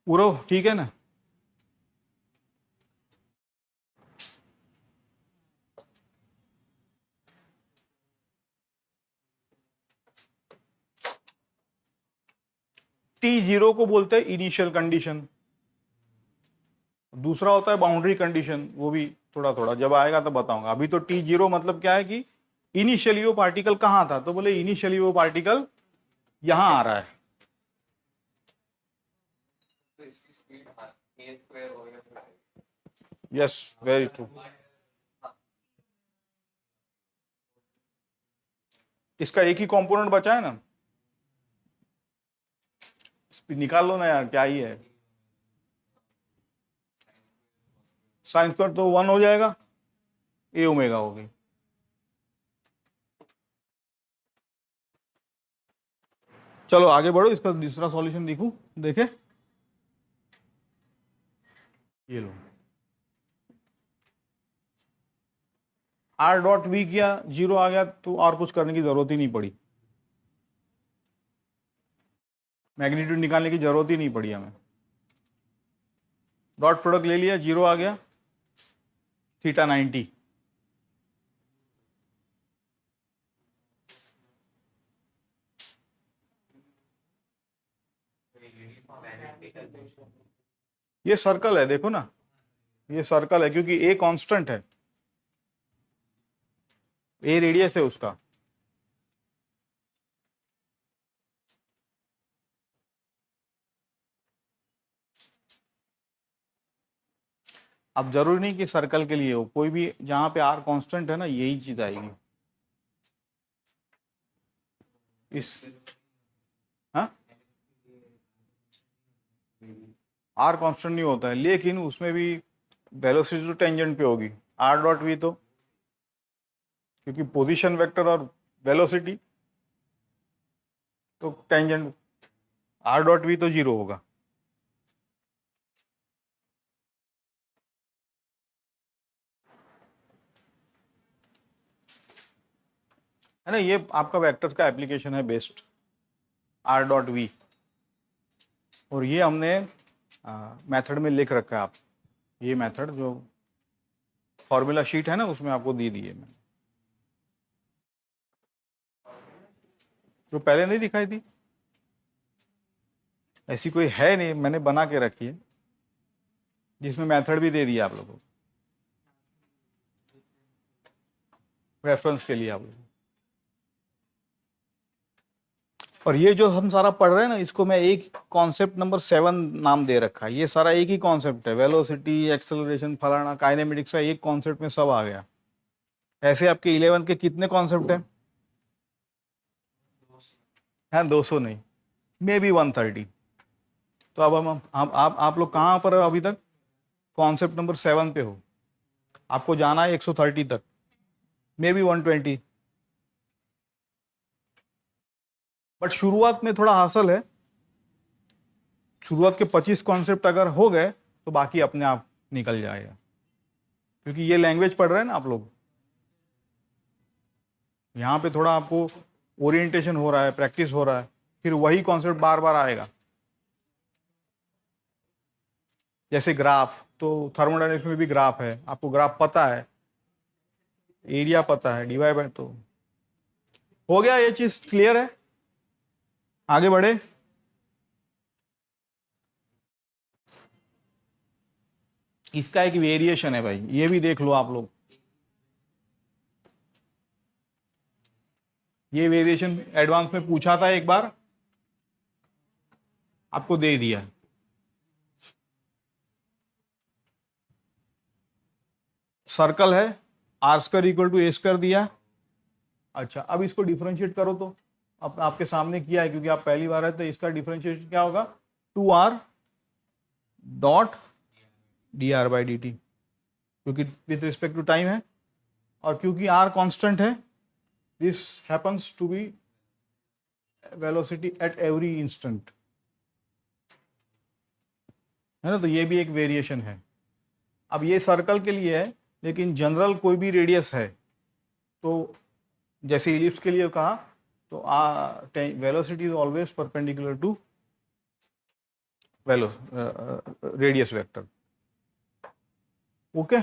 पूरा ठीक है ना? T0 को बोलते हैं इनिशियल कंडीशन, दूसरा होता है बाउंड्री कंडीशन, वो भी थोड़ा थोड़ा जब आएगा तो बताऊंगा। अभी तो T0 मतलब क्या है कि इनिशियली वो पार्टिकल कहां था, तो बोले इनिशियली वो पार्टिकल यहां आ रहा है। तो इसकी स्पीड a स्क्वायर हो गया। Yes very true. इसका एक ही कंपोनेंट बचा है ना, निकाल लो ना यार, क्या ही है, साइन स्क्वायर तो 1 हो जाएगा, ए ओमेगा हो गई। चलो आगे बढ़ो, इसका दूसरा सॉल्यूशन देखूं, देखे ये लो, आर डॉट वी किया, जीरो आ गया, तो और कुछ करने की जरूरत ही नहीं पड़ी, मैग्नीट्यूड निकालने की जरूरत ही नहीं पड़ी हमें, डॉट प्रोडक्ट ले लिया, जीरो आ गया, थीटा 90। ये सर्कल है, देखो ना, ये सर्कल है क्योंकि ए कांस्टेंट है, ए रेडियस है उसका। अब जरूरी नहीं कि सर्कल के लिए हो, कोई भी जहां पे आर कांस्टेंट है ना, यही चीज आएगी इस, हाँ आर कांस्टेंट नहीं होता है, लेकिन उसमें भी वेलोसिटी तो टेंजेंट पे होगी, आर डॉट वी तो, क्योंकि पोजीशन वेक्टर और वेलोसिटी तो टेंजेंट, आर डॉट वी तो जीरो होगा। है ना, ये आपका वेक्टर का एप्लीकेशन है बेस्ट, आर डॉट वी, और ये हमने मेथड में लिख रखा है, आप ये मेथड जो फॉर्मूला शीट है ना उसमें आपको दी दी है मैंने, जो पहले नहीं दिखाई थी, ऐसी कोई है नहीं, मैंने बना के रखी है जिसमें मेथड भी दे दिया आप लोगों को रेफरेंस के लिए आप लोगों को। और ये जो हम सारा पढ़ रहे हैं ना, इसको मैं एक कॉन्सेप्ट नंबर 7 नाम दे रखा है, ये सारा एक ही कॉन्सेप्ट है, वेलोसिटी एक्सेलरेशन फलाना काइनेमेटिक्स का एक कॉन्सेप्ट में सब आ गया। ऐसे आपके 11 के कितने कॉन्सेप्ट हैं? हाँ 200 नहीं, मे बी 130। तो अब हम आप लोग कहाँ पर हो अभी तक? कॉन्सेप्ट नंबर 7 पे हो, आपको जाना है 130 तक, मे बी 120, बट शुरुआत में थोड़ा हासिल है, शुरुआत के 25 कॉन्सेप्ट अगर हो गए तो बाकी अपने आप निकल जाएगा, क्योंकि ये लैंग्वेज पढ़ रहे हैं ना आप लोग, यहाँ पे थोड़ा आपको ओरिएंटेशन हो रहा है, प्रैक्टिस हो रहा है, फिर वही कॉन्सेप्ट बार बार आएगा। जैसे ग्राफ, तो थर्मोडायनेमिक्स में भी ग्राफ है, आपको ग्राफ पता है, एरिया पता है, डिवाइड बाय, तो हो गया, ये चीज क्लियर है, आगे बढ़े। इसका एक वेरिएशन है भाई, ये भी देख लो आप लोग। ये वेरिएशन एडवांस में पूछा था एक बार, आपको दे दिया। सर्कल है, R square equal to A square दिया। अच्छा, अब इसको डिफरेंशिएट करो तो, अब आपके सामने किया है क्योंकि आप पहली बार है, तो इसका डिफरेंशिएशन क्या होगा, 2r dot D R by D T, क्योंकि विथ रिस्पेक्ट टू टाइम है, और क्योंकि r कांस्टेंट है, this happens to be velocity at every instant, है ना। तो ये भी एक वेरिएशन है। अब ये सर्कल के लिए है, लेकिन जनरल कोई भी रेडियस है, तो जैसे इलिप्स के लिए कहा, तो velocity is always perpendicular to radius vector. Okay,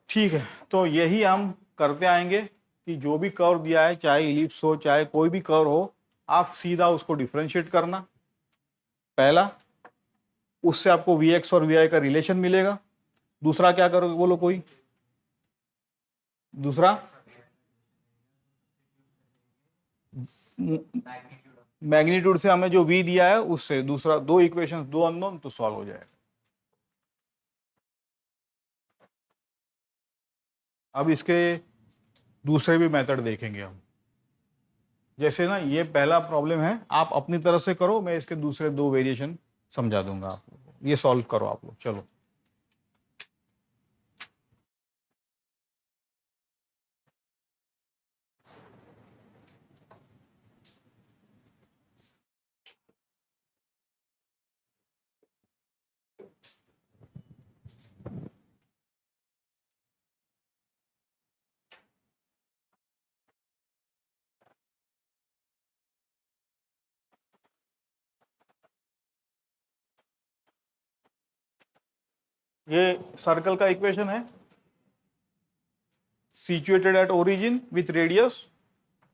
ठीक है। तो यही हम करते आएंगे कि जो भी कर्व दिया है, चाहे इलिप्स हो चाहे कोई भी कर्व हो, आप सीधा उसको डिफरेंशिएट करना पहला, उससे आपको Vx और Vi का रिलेशन मिलेगा। दूसरा क्या करोगे बोलो कोई, दूसरा मैग्नीट्यूड से हमें जो V दिया है उससे, दूसरा दो इक्वेशन, दो अननोन, तो सॉल्व हो जाएगा। अब इसके दूसरे भी मेथड देखेंगे हम। जैसे ना ये पहला प्रॉब्लम है, आप अपनी तरफ से करो, मैं इसके दूसरे दो वेरिएशन समझा दूंगा आपको। ये सॉल्व करो आप लोग, चलो। ये सर्कल का इक्वेशन है, situated at origin with radius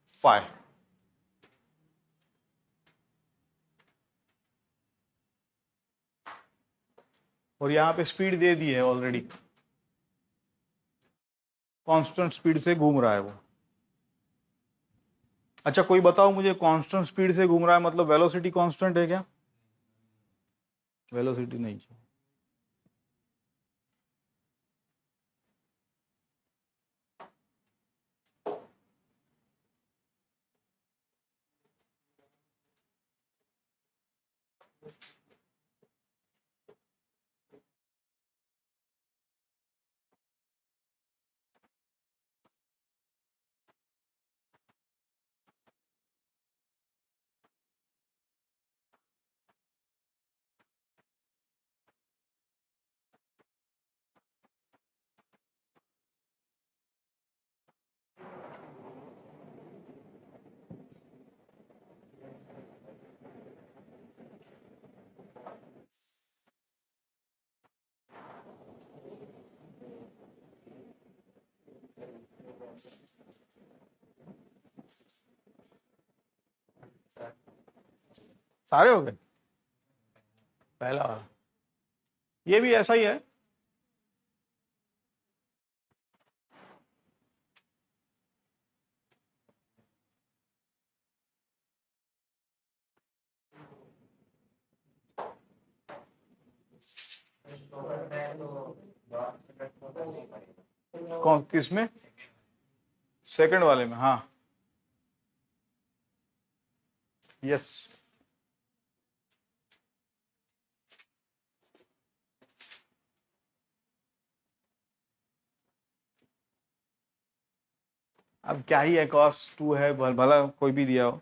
phi. और यहां पे स्पीड दे दी है ऑलरेडी, कांस्टेंट स्पीड से घूम रहा है वो। अच्छा, कोई बताओ मुझे, कांस्टेंट स्पीड से घूम रहा है मतलब वेलोसिटी कांस्टेंट है क्या? वेलोसिटी नहीं है। सारे हो गए, पहला वाला ये भी ऐसा ही है। कौन किसमें? सेकंड वाले में, हाँ, यस। अब क्या ही है, cos 2 है, भला कोई भी दिया हो।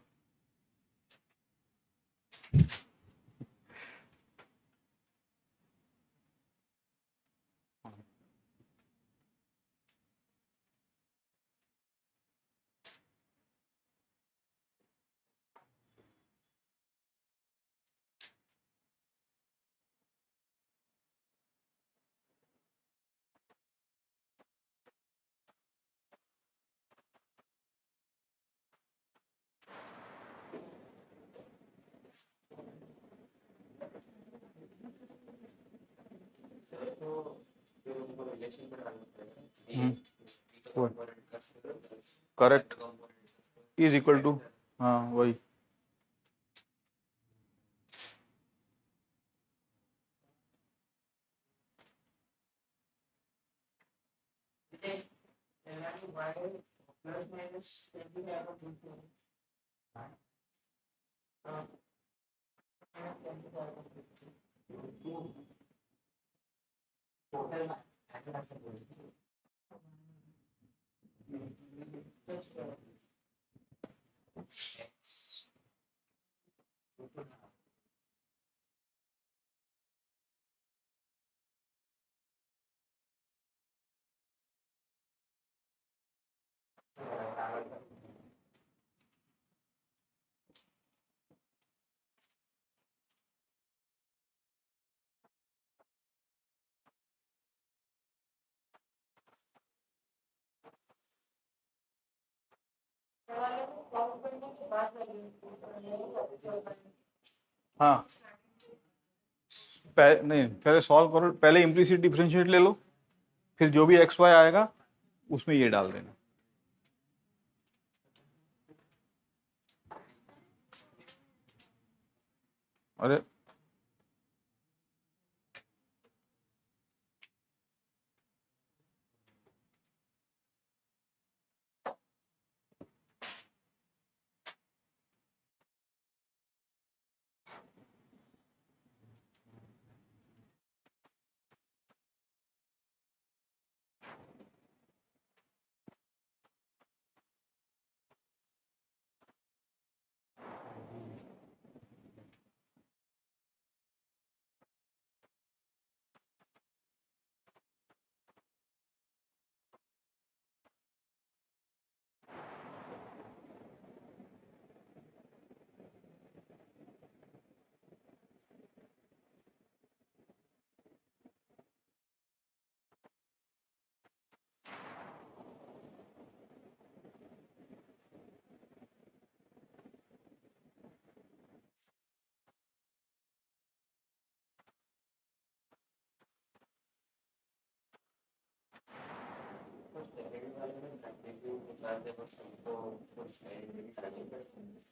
रिलेशन में डालना पड़ेगा हम्म, बी का कंपोनेंट का correct component is equal to, हाँ वही। प्लस माइनस 20 है टोटल हाँ नहीं, पहले सॉल्व करो, पहले इम्प्लीसिट डिफरेंशिएट ले लो, फिर जो भी एक्स वाई आएगा उसमें ये डाल देना। अरे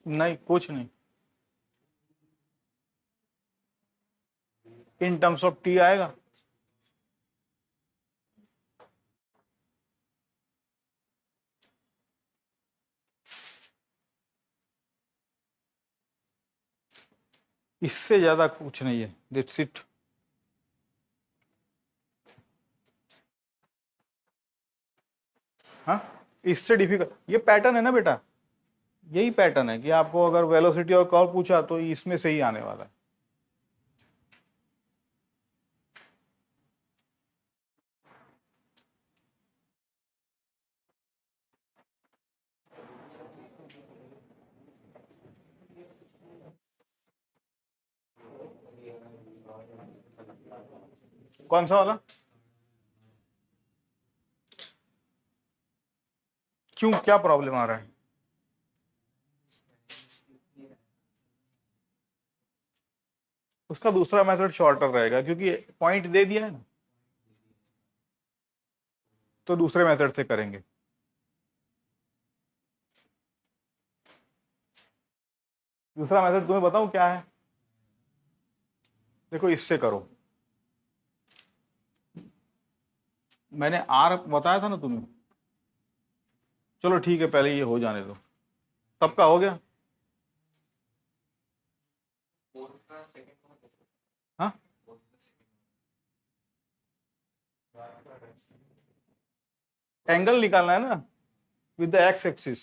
नहीं, कुछ नहीं, इन टर्म्स ऑफ टी आएगा। इससे ज्यादा कुछ नहीं है, दैट्स इट। हाँ, इससे डिफिकल्ट ये पैटर्न है ना बेटा, यही पैटर्न है कि आपको अगर वेलोसिटी और कर्व पूछा तो इसमें से ही आने वाला है। कौन सा वाला? क्यों, क्या प्रॉब्लम आ रहा है? उसका दूसरा मेथड शॉर्टर रहेगा क्योंकि पॉइंट दे दिया है ना, तो दूसरे मेथड से करेंगे। दूसरा मेथड तुम्हें बताऊं क्या है? देखो, इससे करो, मैंने आर बताया था ना तुम्हें। चलो ठीक है, पहले ये हो जाने दो। सबका हो गया? हाँ, एंगल निकालना है ना विद द एक्स एक्सिस,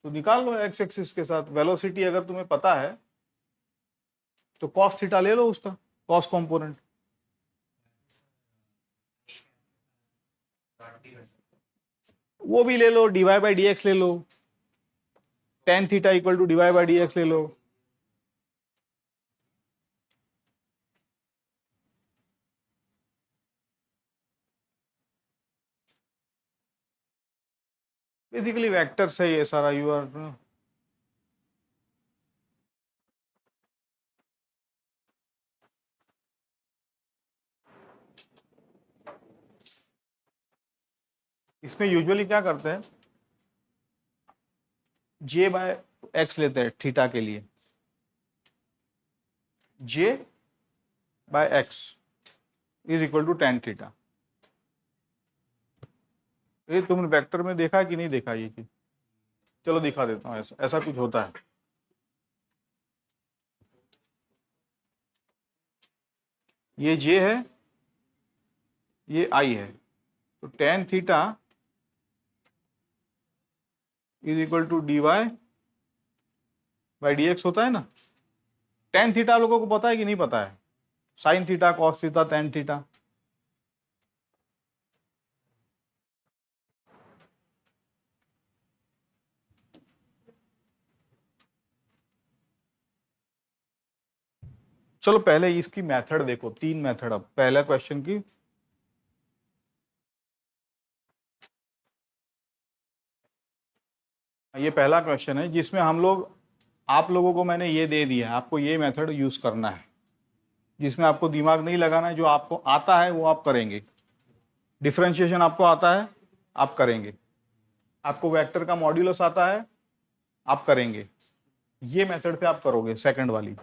तो निकाल लो एक्स एक्सिस के साथ। वेलोसिटी अगर तुम्हें पता है तो कॉस थीटा ले लो, उसका कॉस कंपोनेंट। वो भी ले लो, डीवाई बाई डी एक्स ले लो, tan theta equal to D Y by D X ले लो। बेसिकली वेक्टर्स है ये सारा, यू आर इसमें यूजुअली क्या करते हैं, जे बाय एक्स लेते हैं थीटा के लिए, J by X is equal to tan theta. ये तुमने वेक्टर में देखा कि नहीं देखा ये चीज? चलो दिखा देता हूँ, ऐसा ऐसा कुछ होता है। ये जे है, ये आई है, तो tan theta is equal to dy by dx होता है ना। tan थीटा लोगों को पता है कि नहीं पता है? sin theta, cos theta, tan theta. चलो पहले इसकी मेथड देखो, 3 मेथड। अब पहला क्वेश्चन की, ये पहला क्वेश्चन है जिसमें हम लोग, आप लोगों को मैंने ये दे दिया है, आपको ये मेथड यूज करना है, जिसमें आपको दिमाग नहीं लगाना है, जो आपको आता है वो आप करेंगे। डिफरेंशिएशन आपको आता है, आप करेंगे। आपको वेक्टर का मॉड्यूलस आता है, आप करेंगे। ये मेथड से आप करोगे, सेकंड वाली।